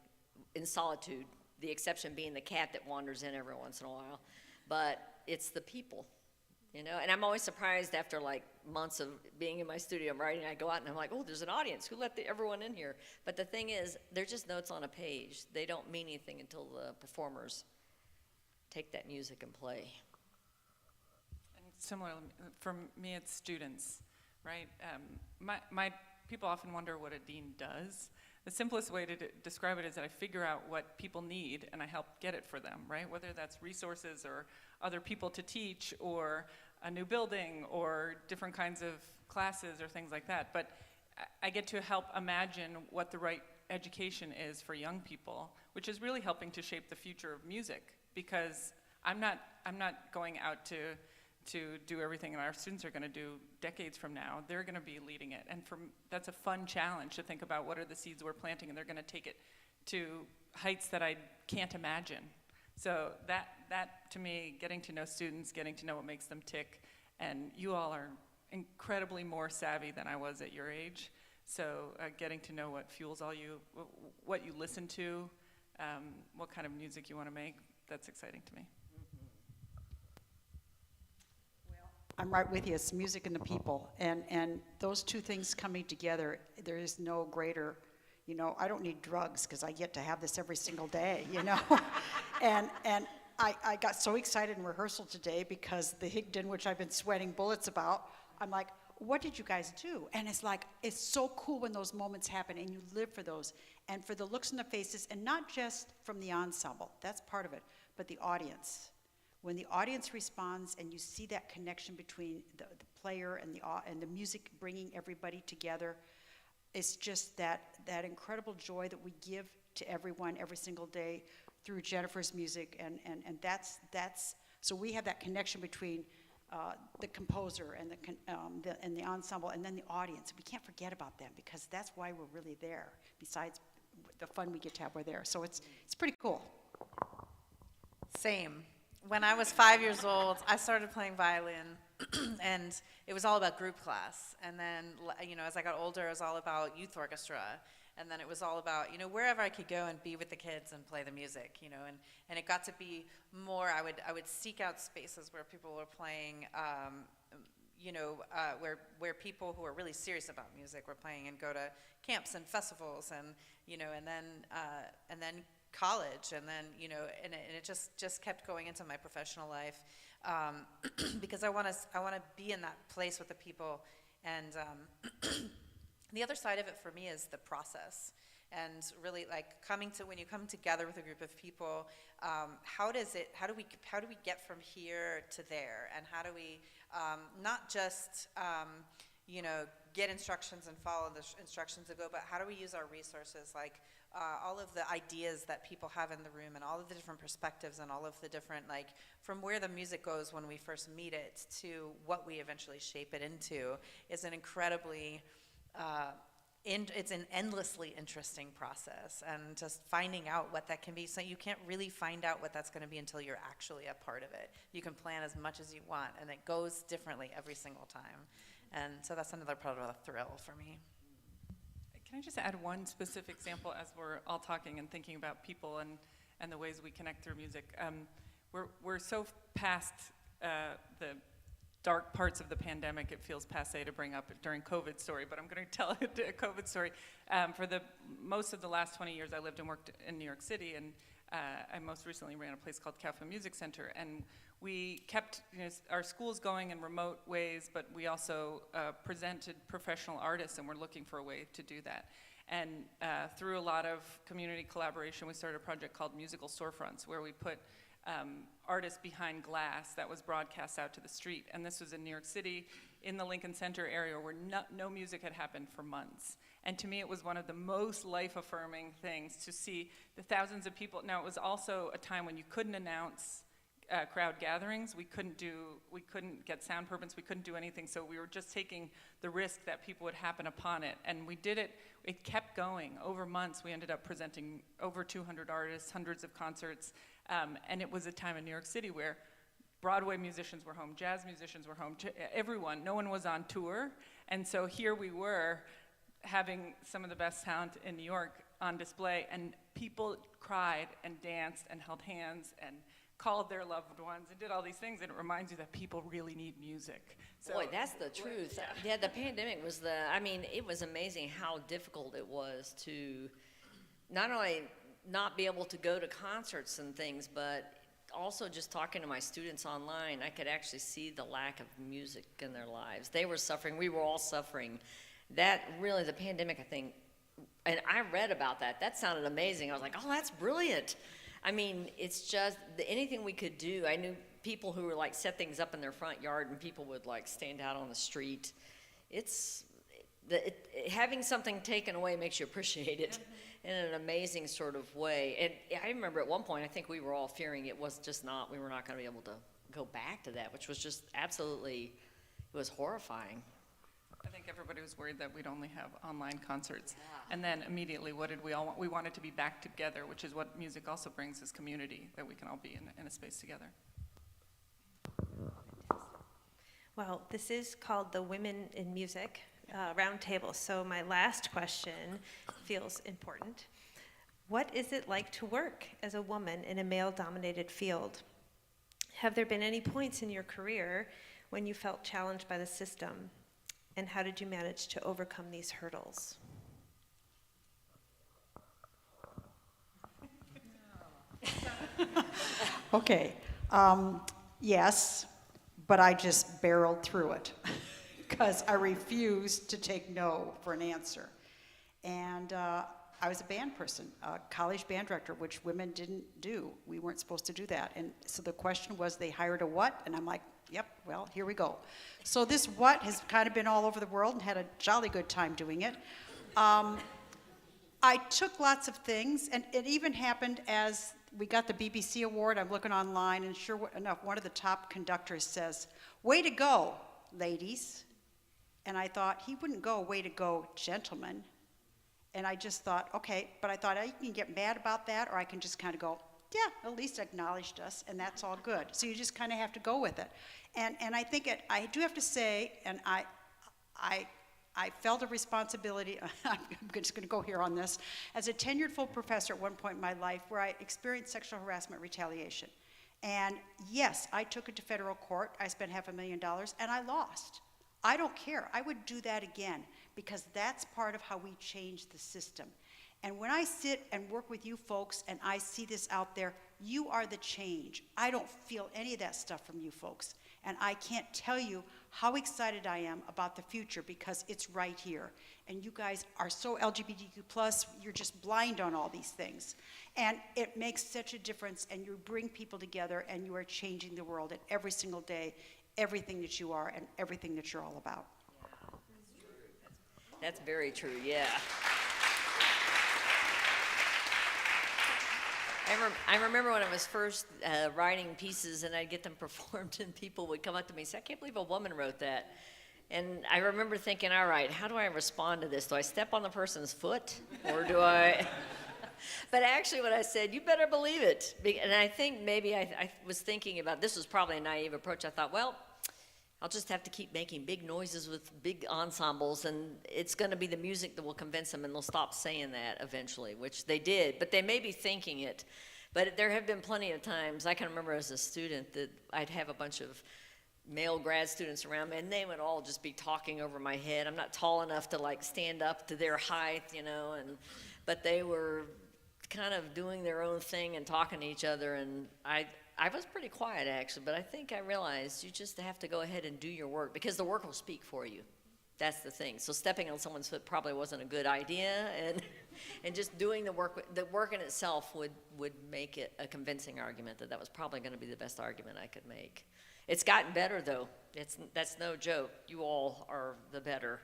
in solitude, the exception being the cat that wanders in every once in a while. But it's the people, you know? And I'm always surprised after like months of being in my studio writing, I go out and I'm like, oh, there's an audience. Who let everyone in here? But the thing is, they're just notes on a page. They don't mean anything until the performers take that music and play. And similarly, for me, it's students, right? My people often wonder what a dean does. The simplest way to describe it is that I figure out what people need and I help get it for them, right? Whether that's resources or other people to teach or a new building or different kinds of classes or things like that. But I get to help imagine what the right education is for young people, which is really helping to shape the future of music, because I'm not going out to do everything that our students are going to do decades from now. They're going to be leading it. And that's a fun challenge to think about what are the seeds we're planting, and they're going to take it to heights that I can't imagine. So that to me, getting to know students, getting to know what makes them tick, and you all are incredibly more savvy than I was at your age. So getting to know what fuels all you, what you listen to, what kind of music you want to make, that's exciting to me. I'm right with you. It's music and the people, and those two things coming together. There is no greater, you know. I don't need drugs because I get to have this every single day, you know. and I got so excited in rehearsal today because the Higdon, which I've been sweating bullets about, I'm like, what did you guys do? And it's like, it's so cool when those moments happen and you live for those, and for the looks on the faces, and not just from the ensemble. That's part of it, but the audience. When the audience responds and you see that connection between the player and the music bringing everybody together, it's just that incredible joy that we give to everyone every single day through Jennifer's music, and that's so we have that connection between the composer and the ensemble, and then the audience. We can't forget about them because that's why we're really there. Besides the fun we get to have, we're there. So it's pretty cool. Same. When I was 5 years old, I started playing violin, and it was all about group class. And then, you know, as I got older, it was all about youth orchestra. And then it was all about, you know, wherever I could go and be with the kids and play the music, you know. And it got to be more, I would seek out spaces where people were playing, you know, where people who are really serious about music were playing, and go to camps and festivals, and, you know, and then college, and then, you know, and it just kept going into my professional life, because I want to be in that place with the people. And the other side of it for me is the process, and really like when you come together with a group of people, how do we get from here to there, and how do we not just you know, get instructions and follow the instructions and go, but how do we use our resources, like all of the ideas that people have in the room, and all of the different perspectives, and all of the different, like, from where the music goes when we first meet it to what we eventually shape it into, is an incredibly it's an endlessly interesting process, and just finding out what that can be. So you can't really find out what that's going to be until you're actually a part of it. You can plan as much as you want, and it goes differently every single time. And so that's another part of the thrill for me. Can I just add one specific example as we're all talking and thinking about people and the ways we connect through music? We're so past the dark parts of the pandemic, it feels passé to bring up during COVID story, but I'm going to tell a COVID story. For most of the last 20 years, I lived and worked in New York City, and I most recently ran a place called Cafe Music Center, and we kept our schools going in remote ways, but we also presented professional artists, and we're looking for a way to do that. And through a lot of community collaboration, we started a project called Musical Storefronts, where we put artists behind glass that was broadcast out to the street. And this was in New York City, in the Lincoln Center area, where no music had happened for months. And to me, it was one of the most life-affirming things to see the thousands of people. Now, it was also a time when you couldn't announce crowd gatherings. We couldn't get sound permits, we couldn't do anything, so we were just taking the risk that people would happen upon it. And we did it, it kept going. Over months, we ended up presenting over 200 artists, hundreds of concerts, and it was a time in New York City where Broadway musicians were home, jazz musicians were home, everyone, no one was on tour. And so here we were, having some of the best talent in New York on display, and people cried and danced and held hands and called their loved ones and did all these things, and it reminds you that people really need music. So, boy, that's the truth. Yeah, the pandemic was it was amazing how difficult it was to not only not be able to go to concerts and things, but also just talking to my students online, I could actually see the lack of music in their lives. They were suffering, we were all suffering. That really, the pandemic, I think, and I read about that. That sounded amazing. I was like, oh, that's brilliant. I mean, it's just anything we could do. I knew people who were like set things up in their front yard, and people would like stand out on the street. Having something taken away makes you appreciate it in an amazing sort of way. And I remember at one point, I think we were all fearing we were not going to be able to go back to that, which was just absolutely, it was horrifying. I think everybody was worried that we'd only have online concerts. Yeah. And then immediately, what did we all want? We wanted to be back together, which is what music also brings, is community, that we can all be in a space together. Well, this is called the Women in Music Roundtable, so my last question feels important. What is it like to work as a woman in a male-dominated field? Have there been any points in your career when you felt challenged by the system? And how did you manage to overcome these hurdles? Okay, yes, but I just barreled through it because I refused to take no for an answer. And I was a band person, a college band director, which women didn't do. We weren't supposed to do that. And so the question was, they hired a what? And I'm like, yep, well, here we go. So this what has kind of been all over the world and had a jolly good time doing it. I took lots of things, and it even happened as we got the BBC award. I'm looking online, and sure enough, one of the top conductors says, "Way to go, ladies." And I thought, he wouldn't go, "Way to go, gentlemen." And I just thought, okay, but I thought I can get mad about that, or I can just kind of go, yeah, at least acknowledged us, and that's all good. So you just kind of have to go with it. And I think I do have to say, and I felt a responsibility, I'm just going to go here on this, as a tenured full professor at one point in my life where I experienced sexual harassment retaliation. And yes, I took it to federal court. I spent $500,000, and I lost. I don't care. I would do that again, because that's part of how we change the system. And when I sit and work with you folks and I see this out there, you are the change. I don't feel any of that stuff from you folks. And I can't tell you how excited I am about the future, because it's right here. And you guys are so LGBTQ+, you're just blind on all these things. And it makes such a difference, and you bring people together, and you are changing the world at every single day, everything that you are and everything that you're all about. That's very true, yeah. I remember when I was first writing pieces and I'd get them performed, and people would come up to me and say, "I can't believe a woman wrote that." And I remember thinking, all right, how do I respond to this? Do I step on the person's foot, or do I? But actually when I said, "You better believe it," and I think maybe I was thinking about, this was probably a naive approach. I thought, well, I'll just have to keep making big noises with big ensembles, and it's going to be the music that will convince them, and they'll stop saying that eventually, which they did, but they may be thinking it. But there have been plenty of times, I can remember as a student, that I'd have a bunch of male grad students around me, and they would all just be talking over my head. I'm not tall enough to like stand up to their height, you know, but they were kind of doing their own thing and talking to each other, and I was pretty quiet actually, but I think I realized you just have to go ahead and do your work because the work will speak for you. That's the thing. So stepping on someone's foot probably wasn't a good idea, and just doing the work in itself would make it a convincing argument that was probably going to be the best argument I could make. It's gotten better though. That's no joke. You all are the better.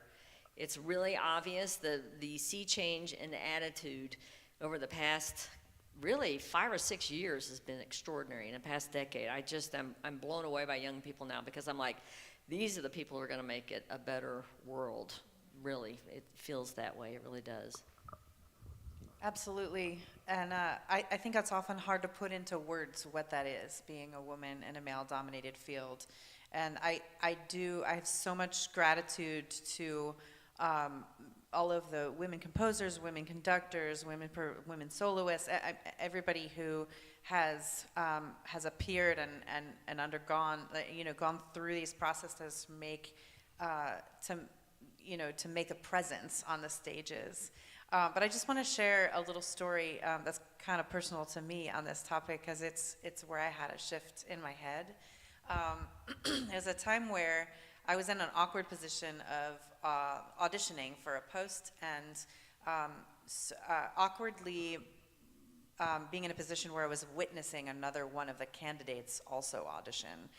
It's really obvious the sea change in attitude over the past really 5 or 6 years has been extraordinary in the past decade. I'm blown away by young people now because I'm like, these are the people who are going to make it a better world. Really, it feels that way. It really does. Absolutely. And I think that's often hard to put into words what that is, being a woman in a male-dominated field. And I have so much gratitude to all of the women composers, women conductors, women soloists, everybody who has appeared and undergone, gone through these processes to make a presence on the stages. But I just want to share a little story that's kind of personal to me on this topic because it's where I had a shift in my head. There's a time where I was in an awkward position of auditioning for a post and awkwardly being in a position where I was witnessing another one of the candidates also audition,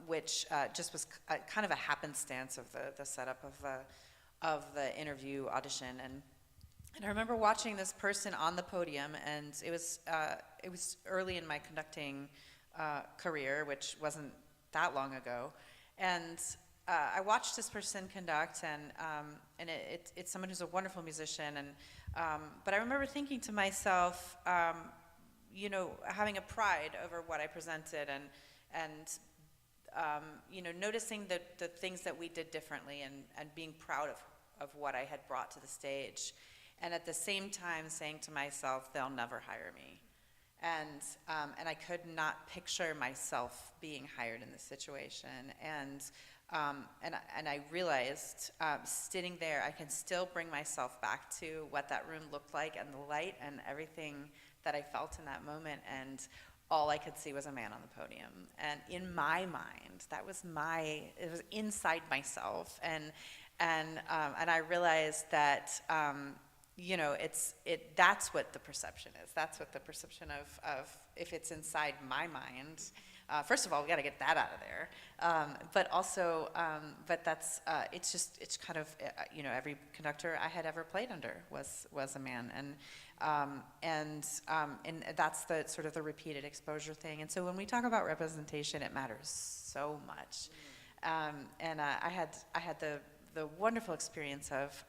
which just was kind of a happenstance of the setup of the interview audition. And I remember watching this person on the podium, and it was early in my conducting career, which wasn't that long ago. And I watched this person conduct, and it's someone who's a wonderful musician. And but I remember thinking to myself, having a pride over what I presented, and noticing the things that we did differently, and being proud of what I had brought to the stage, and at the same time saying to myself, they'll never hire me. And I could not picture myself being hired in this situation. And I realized, sitting there, I can still bring myself back to what that room looked like and the light and everything that I felt in that moment. And all I could see was a man on the podium. And in my mind, it was inside myself. And I realized that, that's what the perception is. That's what the perception of if it's inside my mind. First of all, we got to get that out of there. But also, it's kind of, every conductor I had ever played under was a man, and that's the sort of the repeated exposure thing. And so when we talk about representation, it matters so much. And I had the wonderful experience of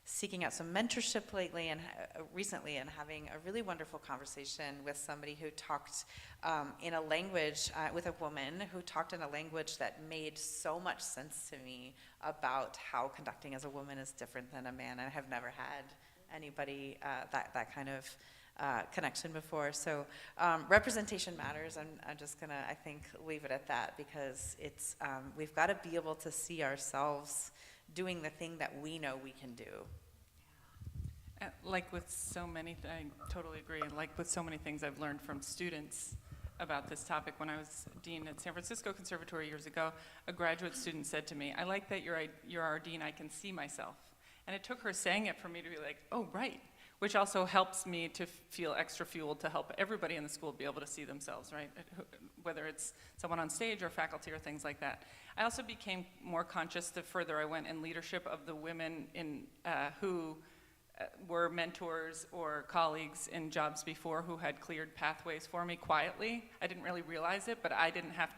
seeking out some mentorship recently, and having a really wonderful conversation with somebody who talked in a language, with a woman who talked in a language that made so much sense to me about how conducting as a woman is different than a man. And I have never had anybody that kind of connection before. So representation matters. I'm just gonna, I think, leave it at that, because it's we've got to be able to see ourselves doing the thing that we know we can do. Like with so many, I totally agree. Like with so many things I've learned from students about this topic. When I was dean at San Francisco Conservatory years ago, a graduate student said to me, "I like that you're our dean. I can see myself." And it took her saying it for me to be like, "Oh, right." Which also helps me to feel extra fueled to help everybody in the school be able to see themselves, right? Whether it's someone on stage or faculty or things like that. I also became more conscious the further I went in leadership of the women who were mentors or colleagues in jobs before who had cleared pathways for me quietly. I didn't really realize it, but I didn't have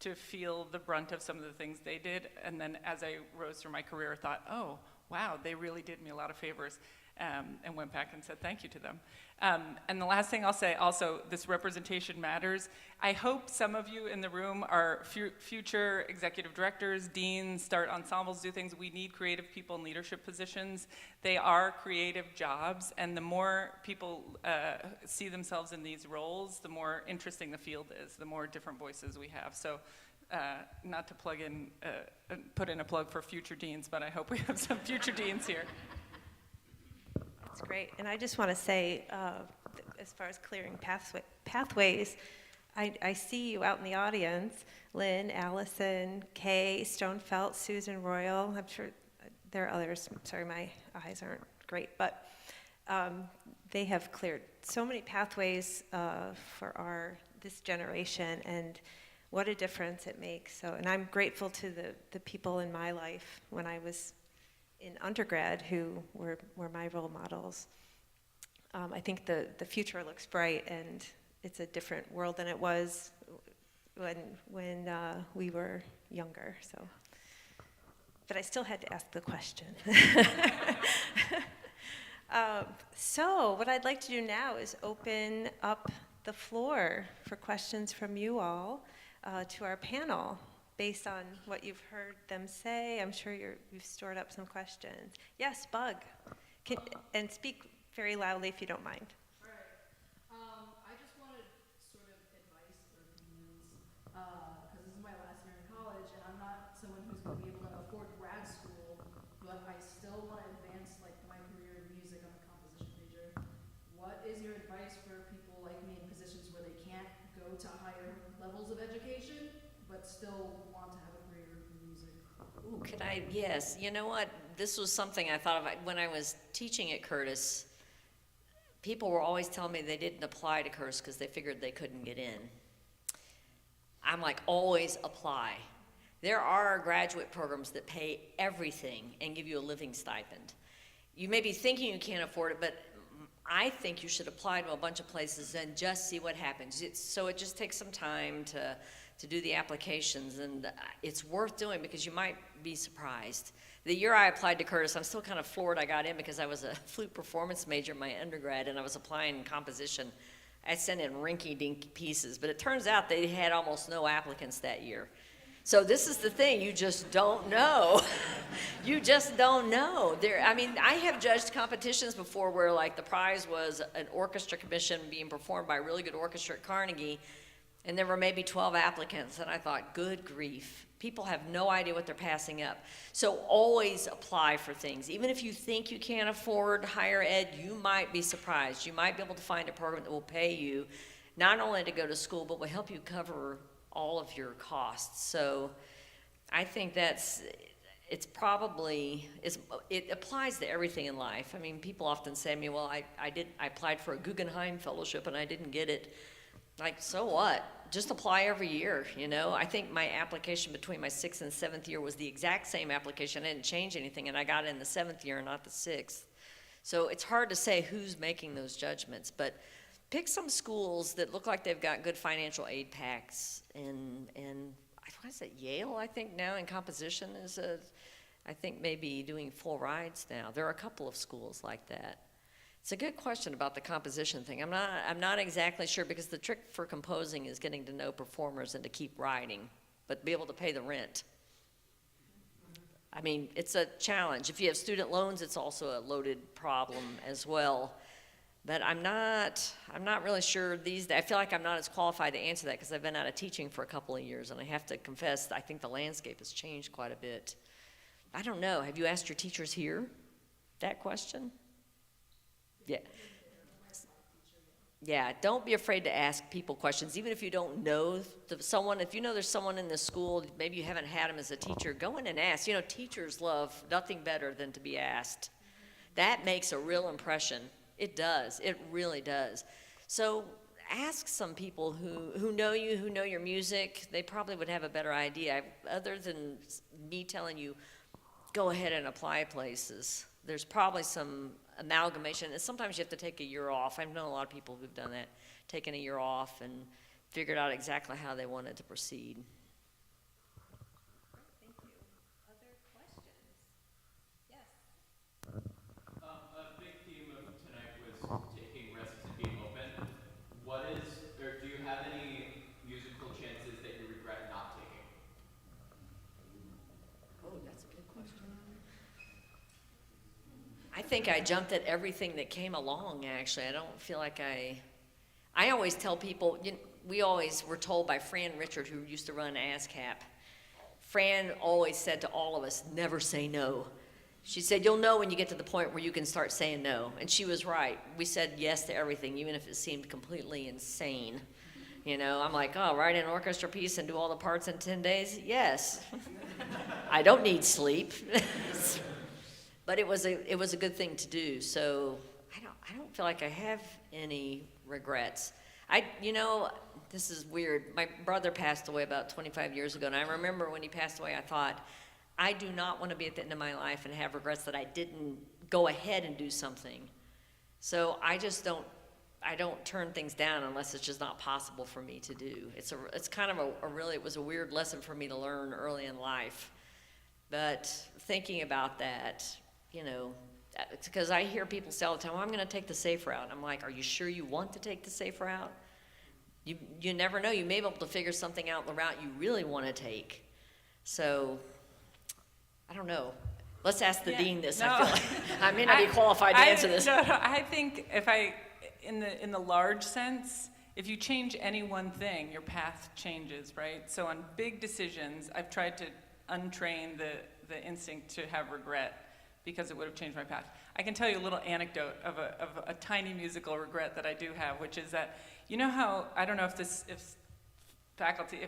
to feel the brunt of some of the things they did. And then as I rose through my career, I thought, oh, wow, they really did me a lot of favors. and went back and said thank you to them. And the last thing I'll say, also, this representation matters. I hope some of you in the room are future executive directors, deans, start ensembles, do things. We need creative people in leadership positions. They are creative jobs, and the more people see themselves in these roles, the more interesting the field is, the more different voices we have. So not to put in a plug for future deans, but I hope we have some future deans here. That's great. And I just want to say, as far as clearing pathways, I see you out in the audience, Lynn, Allison, Kay, Stonefelt, Susan Royal. I'm sure there are others. I'm sorry, my eyes aren't great, but they have cleared so many pathways for this generation, and what a difference it makes. So, and I'm grateful to the people in my life when I was in undergrad who were my role models. I think the future looks bright, and it's a different world than it was when we were younger. So, but I still had to ask the question. So what I'd like to do now is open up the floor for questions from you all to our panel. Based on what you've heard them say, I'm sure you've stored up some questions. Yes, Bug. And speak very loudly if you don't mind. All right. I just wanted sort of advice or opinions, because this is my last year in college, and I'm not someone who's going to be able to afford grad school, but I still want to advance like my career in music. I'm a composition major. What is your advice for people like me in positions where they can't go to higher levels of education, but still want to have a career in music? Ooh, yes, you know what? This was something I thought of when I was teaching at Curtis. People were always telling me they didn't apply to Curtis because they figured they couldn't get in. I'm like, always apply. There are graduate programs that pay everything and give you a living stipend. You may be thinking you can't afford it, but I think you should apply to a bunch of places and just see what happens. So it just takes some time to do the applications, and it's worth doing because you might be surprised. The year I applied to Curtis, I'm still kind of floored I got in because I was a flute performance major in my undergrad, and I was applying composition. I sent in rinky-dink pieces, but it turns out they had almost no applicants that year. So this is the thing, you just don't know. You just don't know. I have judged competitions before where like the prize was an orchestra commission being performed by a really good orchestra at Carnegie, and there were maybe 12 applicants, and I thought, good grief. People have no idea what they're passing up. So always apply for things. Even if you think you can't afford higher ed, you might be surprised. You might be able to find a program that will pay you not only to go to school, but will help you cover all of your costs. So I think it applies to everything in life. I mean, people often say to me, well, I applied for a Guggenheim Fellowship and I didn't get it. Like, so what? Just apply every year, you know? I think my application between my 6th and 7th year was the exact same application. I didn't change anything, and I got it in the 7th year, not the 6th. So it's hard to say who's making those judgments, but pick some schools that look like they've got good financial aid packs, and what is it, Yale, I think now in composition is I think maybe doing full rides now. There are a couple of schools like that. It's a good question about the composition thing. I'm not exactly sure, because the trick for composing is getting to know performers and to keep writing, but be able to pay the rent. I mean, it's a challenge. If you have student loans, it's also a loaded problem as well. But I'm not really sure I feel like I'm not as qualified to answer that because I've been out of teaching for a couple of years, and I have to confess, I think the landscape has changed quite a bit. I don't know. Have you asked your teachers here that question? Yeah. Yeah, don't be afraid to ask people questions, even if you don't know someone. If you know there's someone in the school, maybe you haven't had them as a teacher, go in and ask. You know, teachers love nothing better than to be asked. That makes a real impression. It does. It really does. So ask some people who know you, who know your music. They probably would have a better idea. Other than me telling you, go ahead and apply places. There's probably some amalgamation, and sometimes you have to take a year off. I've known a lot of people who've done that, taken a year off and figured out exactly how they wanted to proceed. Thank you. Other questions? Yes. A big piece think I jumped at everything that came along, actually. I don't feel like I always tell people, we always were told by Fran Richard, who used to run ASCAP, Fran always said to all of us, never say no. She said, you'll know when you get to the point where you can start saying no. And she was right. We said yes to everything, even if it seemed completely insane. I'm like, oh, write an orchestra piece and do all the parts in 10 days? Yes. I don't need sleep. But it was a good thing to do. So I don't feel like I have any regrets. This is weird. My brother passed away about 25 years ago, and I remember when he passed away, I thought, I do not want to be at the end of my life and have regrets that I didn't go ahead and do something. So I don't turn things down unless it's just not possible for me to do. It's kind of it was a weird lesson for me to learn early in life. But thinking about that, because I hear people say all the time, well, I'm going to take the safe route. I'm like, are you sure you want to take the safe route? You never know. You may be able to figure something out the route you really want to take. So, I don't know. Let's ask the dean this. No. I feel like I may not be qualified to answer this. No, I think in the large sense, if you change any one thing, your path changes, right? So on big decisions, I've tried to untrain the instinct to have regret because it would have changed my path. I can tell you a little anecdote of a tiny musical regret that I do have, which is that, how, I don't know if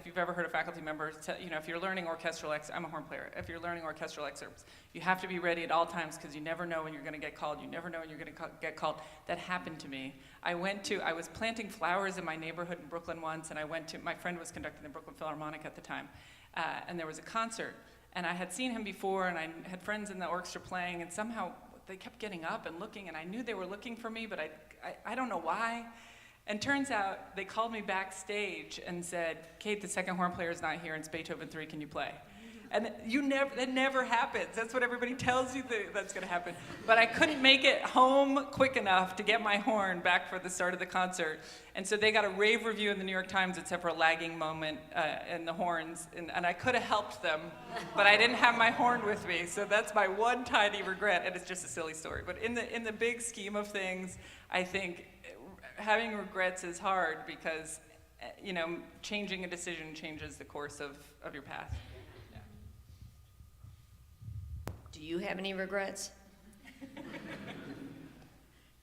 you've ever heard a faculty member, if you're learning orchestral I'm a horn player. If you're learning orchestral excerpts, you have to be ready at all times because you never know when you're going to get called. You never know when you're going to get called. That happened to me. I was planting flowers in my neighborhood in Brooklyn once, and my friend was conducting the Brooklyn Philharmonic at the time, and there was a concert. And I had seen him before, and I had friends in the orchestra playing, and somehow they kept getting up and looking, and I knew they were looking for me, but I don't know why. And turns out they called me backstage and said, Kate, the second horn player is not here, and it's Beethoven 3, can you play? And that never happens. That's what everybody tells you that's going to happen. But I couldn't make it home quick enough to get my horn back for the start of the concert. And so they got a rave review in the New York Times, except for a lagging moment in the horns. And I could have helped them, but I didn't have my horn with me. So that's my one tiny regret, and it's just a silly story. But in the big scheme of things, I think having regrets is hard because, changing a decision changes the course of your path. Do you have any regrets?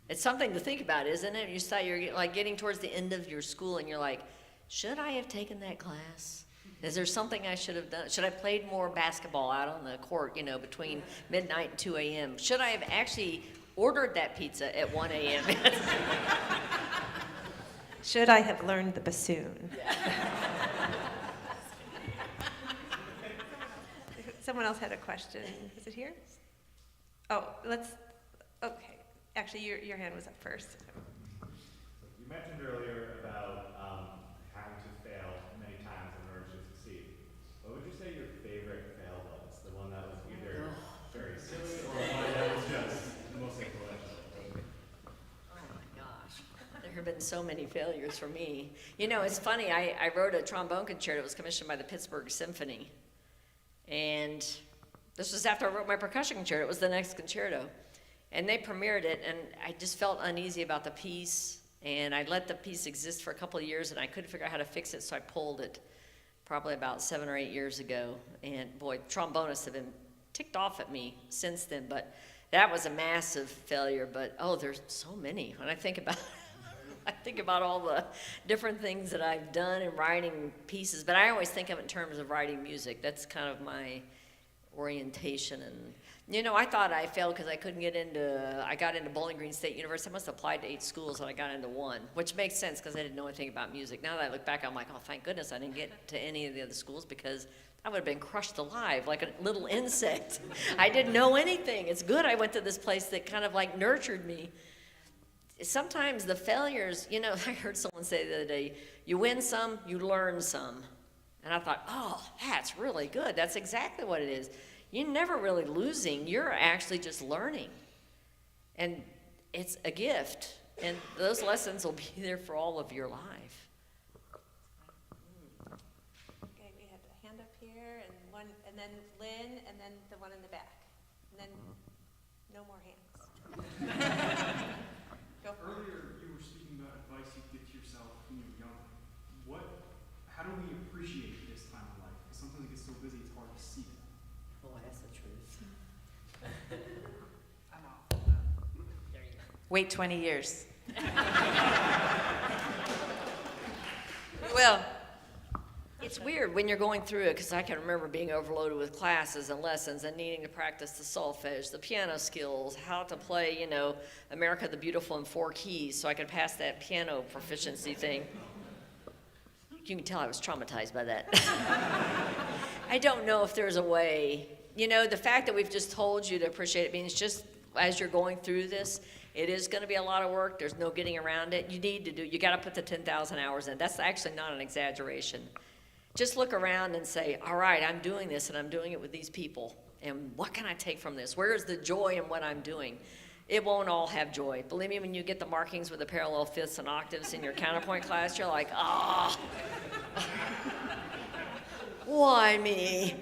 It's something to think about, isn't it? You're like getting towards the end of your school and you're like, should I have taken that class? Is there something I should have done? Should I have played more basketball out on the court, between midnight and 2 a.m.? Should I have actually ordered that pizza at 1 a.m.? Should I have learned the bassoon? Someone else had a question. Is it here? Oh, okay. Actually, your hand was up first. You mentioned earlier about having to fail many times in order to succeed. What would you say your favorite fail was? The one that was either very silly or one that was just the most influential? Oh my gosh. There have been so many failures for me. It's funny, I wrote a trombone concerto. It was commissioned by the Pittsburgh Symphony. And this was after I wrote my percussion concerto. It was the next concerto. And they premiered it, and I just felt uneasy about the piece. And I let the piece exist for a couple of years, and I couldn't figure out how to fix it, so I pulled it probably about 7 or 8 years ago. And boy, trombonists have been ticked off at me since then. But that was a massive failure. But, there's so many. When I think about all the different things that I've done in writing pieces, but I always think of it in terms of writing music. That's kind of my orientation. And, I thought I failed because I got into Bowling Green State University. I must have applied to 8 schools and I got into 1, which makes sense because I didn't know anything about music. Now that I look back, I'm like, oh, thank goodness I didn't get to any of the other schools because I would have been crushed alive like a little insect. I didn't know anything. It's good I went to this place that kind of like nurtured me. Sometimes the failures, I heard someone say the other day, you win some, you learn some. And I thought, oh, that's really good. That's exactly what it is. You're never really losing. You're actually just learning. And it's a gift. And those lessons will be there for all of your life. Okay, we had a hand up here, and then Lynn, and then the one in the back. And then no more hands. Earlier, you were speaking about advice you give to yourself when you were young. How do we appreciate this time of life? Because sometimes it gets so busy, it's hard to see that. Oh, that's the truth. I'm off. There you go. Wait 20 years. We will. It's weird when you're going through it, because I can remember being overloaded with classes and lessons and needing to practice the solfege, the piano skills, how to play, America the Beautiful in 4 keys so I could pass that piano proficiency thing. You can tell I was traumatized by that. I don't know if there's a way. The fact that we've just told you to appreciate it means just as you're going through this, it is going to be a lot of work. There's no getting around it. You got to put the 10,000 hours in. That's actually not an exaggeration. Just look around and say, all right, I'm doing this and I'm doing it with these people. And what can I take from this? Where is the joy in what I'm doing? It won't all have joy. Believe me, when you get the markings with the parallel fifths and octaves in your counterpoint class, you're like, why me?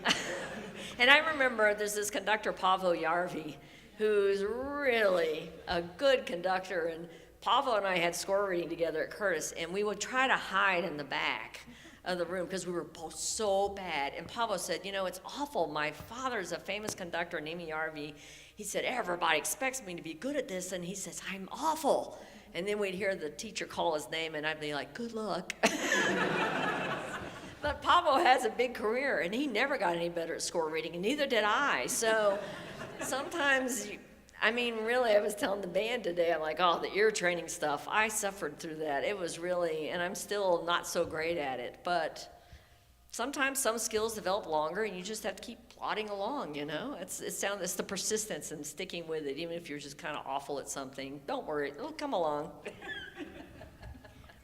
And I remember there's this conductor, Pavo Yarvi, who's really a good conductor. And Pavo and I had score reading together at Curtis, and we would try to hide in the back of the room because we were both so bad. And Pavo said, it's awful. My father's a famous conductor, Nimi Yarvi. He said, everybody expects me to be good at this. And he says, I'm awful. And then we'd hear the teacher call his name, and I'd be like, good luck. But Pavo has a big career, and he never got any better at score reading, and neither did I. So sometimes, really, I was telling the band today, I'm like, the ear training stuff, I suffered through that. It was really, and I'm still not so great at it. But sometimes some skills develop longer, and you just have to keep plodding along, It's the persistence and sticking with it, even if you're just kind of awful at something. Don't worry, it'll come along.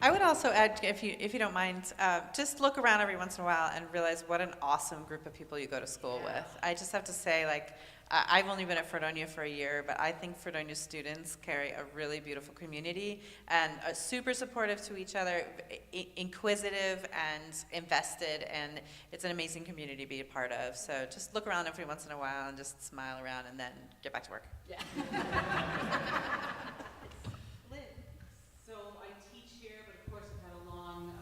I would also add, if you don't mind, just look around every once in a while and realize what an awesome group of people you go to school with. I just have to say, I've only been at Fredonia for a year, but I think Fredonia students carry a really beautiful community and are super supportive to each other, inquisitive and invested, and it's an amazing community to be a part of. So just look around every once in a while and just smile around and then get back to work. Yeah. So I teach here, but of course I've had a long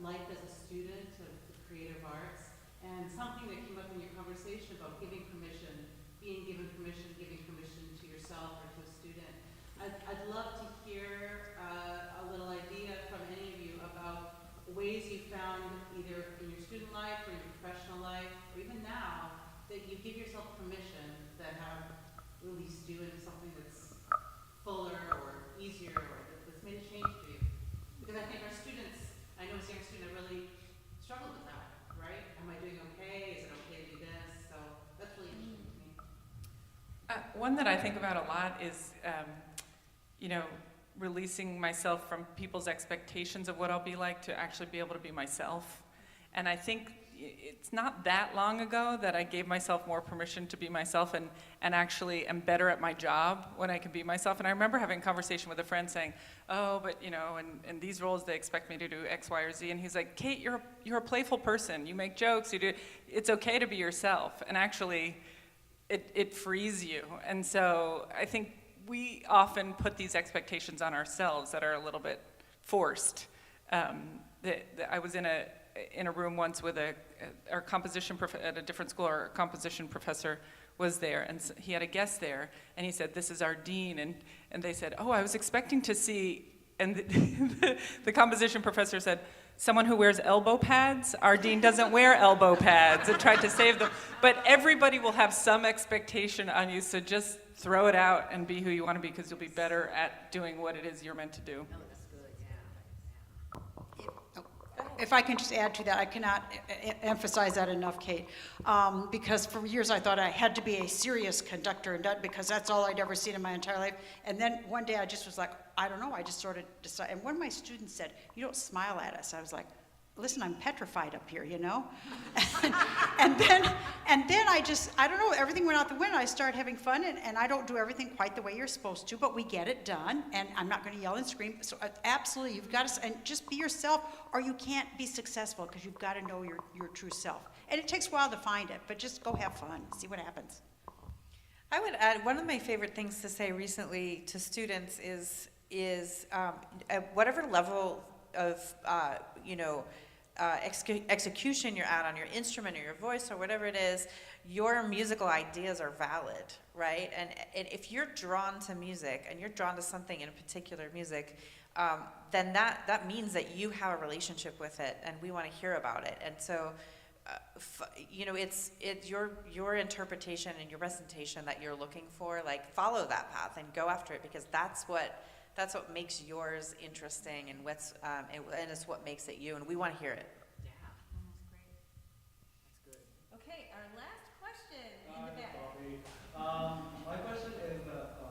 life as a student of the creative arts, and something that came up in your conversation about giving permission, being given permission, giving permission to yourself or to a student. I'd love to hear a little idea from any of you about ways you found either in your student life or in your professional life, or even now, that you give yourself permission that have released you into something that's fuller or easier or that's made a change for you. Because I think our students, I know as a young student, I really struggled with that, right? Am I doing okay? Is it okay to do this? So that's really interesting to me. One that I think about a lot is, releasing myself from people's expectations of what I'll be like to actually be able to be myself. And I think it's not that long ago that I gave myself more permission to be myself and actually am better at my job when I can be myself. And I remember having a conversation with a friend saying, but in these roles they expect me to do X, Y, or Z. And he's like, Kate, you're a playful person. You make jokes. It's okay to be yourself. And actually, it frees you. And so I think we often put these expectations on ourselves that are a little bit forced. I was in a room once with our composition at a different school. Our composition professor was there, and he had a guest there, and he said, "This is our dean," and they said, "Oh, I was expecting to see," and the composition professor said, "Someone who wears elbow pads? Our dean doesn't wear elbow pads," and tried to save them. But everybody will have some expectation on you, so just throw it out and be who you want to be, because you'll be better at doing what it is you're meant to do. If I can just add to that, I cannot emphasize that enough, Kate, because for years I thought I had to be a serious conductor, and because that's all I'd ever seen in my entire life. And then one day I just was like, I don't know, I just sort of decided. And one of my students said, "You don't smile at us." I was like, listen, I'm petrified up here, and then I don't know, everything went out the window. I started having fun, and I don't do everything quite the way you're supposed to, but we get it done, and I'm not going to yell and scream. So absolutely, you've got to, and just be yourself, or you can't be successful, because you've got to know your true self. And it takes a while to find it, but just go have fun, see what happens. I would add, one of my favorite things to say recently to students is at whatever level of, execution you're at on your instrument or your voice or whatever it is, your musical ideas are valid, right? And if you're drawn to music and you're drawn to something in a particular music, then that means that you have a relationship with it, and we want to hear about it. And so, it's your interpretation and your presentation that you're looking for. Like, follow that path and go after it, because that's what makes yours interesting, and and it's what makes it you. And we want to hear it. Okay, our last question in the back. My question is that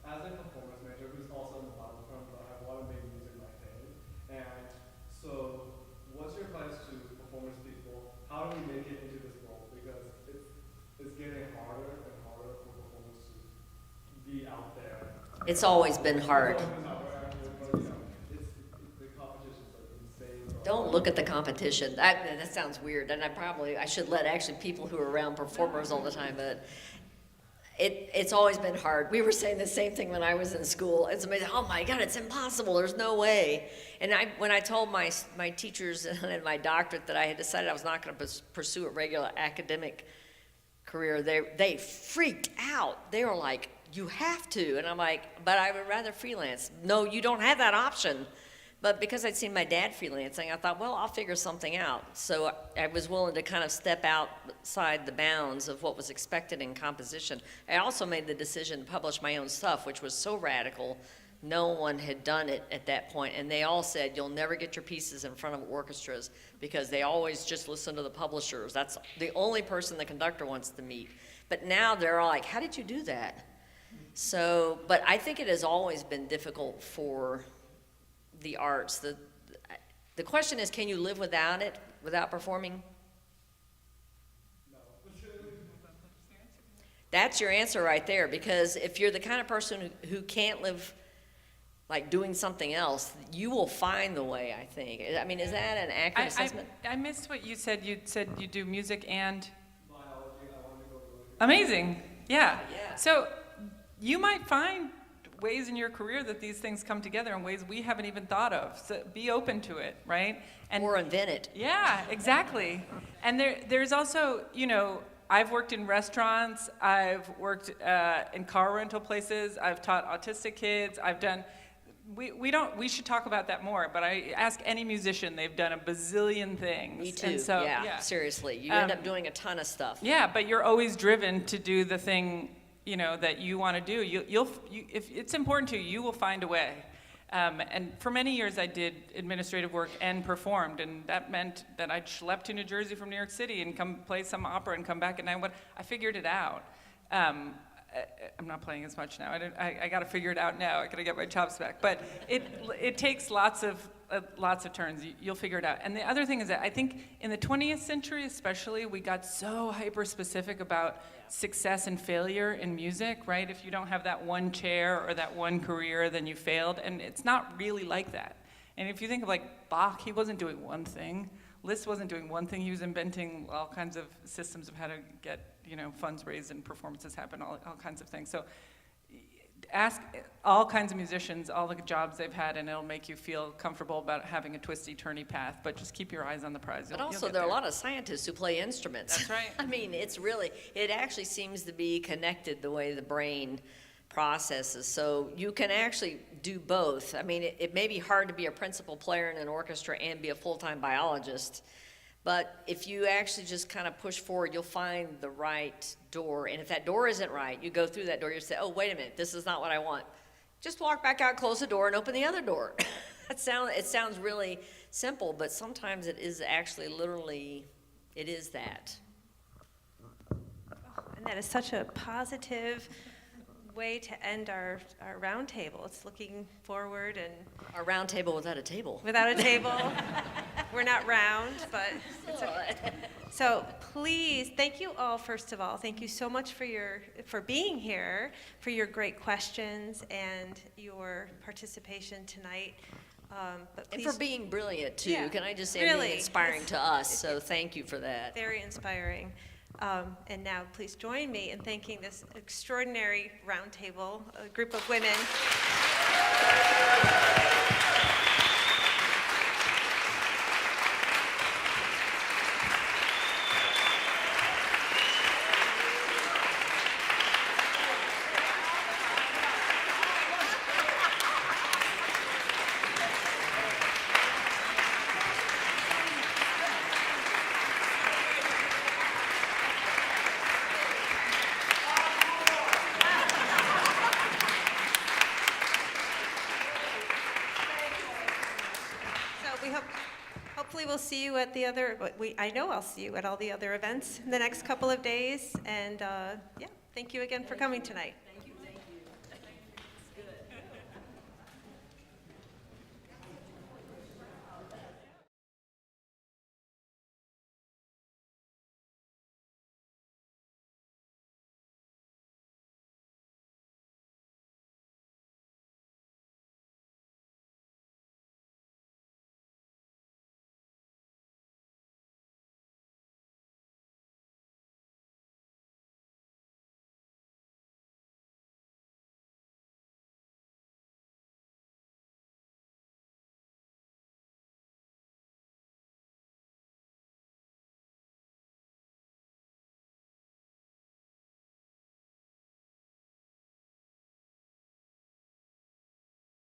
as a performance major who's also in the platform, but I want to make music my thing. And so, what's your advice to performance people? How do we make it into this role? Because it's getting harder and harder for performers to be out there. It's always been hard. Don't look at the competition. That sounds weird, and I should let actually people who are around performers all the time, but it's always been hard. We were saying the same thing when I was in school. It's amazing. Oh my God, it's impossible. There's no way. And when I told my teachers and my doctorate that I had decided I was not going to pursue a regular academic career, they freaked out. They were like, "You have to," and I'm like, "But I would rather freelance." No, you don't have that option. But because I'd seen my dad freelancing, I thought, well, I'll figure something out. So I was willing to kind of step outside the bounds of what was expected in composition. I also made the decision to publish my own stuff, which was so radical. No one had done it at that point. And they all said, you'll never get your pieces in front of orchestras because they always just listen to the publishers. That's the only person the conductor wants to meet. But now they're all like, how did you do that? So, but I think it has always been difficult for the arts. The question is, can you live without it, without performing? No. That's your answer right there, because if you're the kind of person who can't live like doing something else, you will find the way, I think. I mean, is that an accurate assessment? I missed what you said. You said you do music and Biology, I want to go to amazing. Yeah. Yeah. So you might find ways in your career that these things come together in ways we haven't even thought of. So be open to it, right? And or invent it. yeah, exactly. And there's also, I've worked in restaurants, I've worked in car rental places, I've taught autistic kids, I've done, we should talk about that more, but I ask any musician, they've done a bazillion things. Me too, And so, yeah, seriously. You end up doing a ton of stuff. Yeah, but you're always driven to do the thing that you want to do. If it's important to you, you will find a way. And for many years, I did administrative work and performed, and that meant that I'd schlep to New Jersey from New York City and come play some opera and come back, and I figured it out. I'm not playing as much now. I got to figure it out now. I got to get my chops back. But it takes lots of turns. You'll figure it out. And the other thing is that I think in the 20th century, especially, we got so hyper specific about success and failure in music, right? If you don't have that one chair or that one career, then you failed. And it's not really like that. And if you think of like Bach, he wasn't doing one thing. Liszt wasn't doing one thing. He was inventing all kinds of systems of how to get, funds raised and performances happen, all kinds of things. So ask all kinds of musicians, all the jobs they've had, and it'll make you feel comfortable about having a twisty, turny path, but just keep your eyes on the prize. But also, there are a lot of scientists who play instruments. That's right. I mean, it actually seems to be connected the way the brain processes. So you can actually do both. I mean, it may be hard to be a principal player in an orchestra and be a full-time biologist, but if you actually just kind of push forward, you'll find the right door. And if that door isn't right, you go through that door, you say, oh, wait a minute, this is not what I want. Just walk back out, close the door, and open the other door. It sounds really simple, but sometimes it is actually literally, it is that. And that is such a positive way to end our roundtable. It's looking forward and A round table without a table. without a table. We're not round, but it's okay. So please, thank you all, first of all. Thank you so much for being here, for your great questions and your participation tonight. But And please, for being brilliant, too. Yeah, Can I just say, really, being inspiring it's- to us, so thank you for that. very inspiring. And now, please join me in thanking this extraordinary roundtable, group of women. Hopefully we'll see you at the other, I know I'll see you at all the other events in the next couple of days. And yeah, thank you again for coming tonight.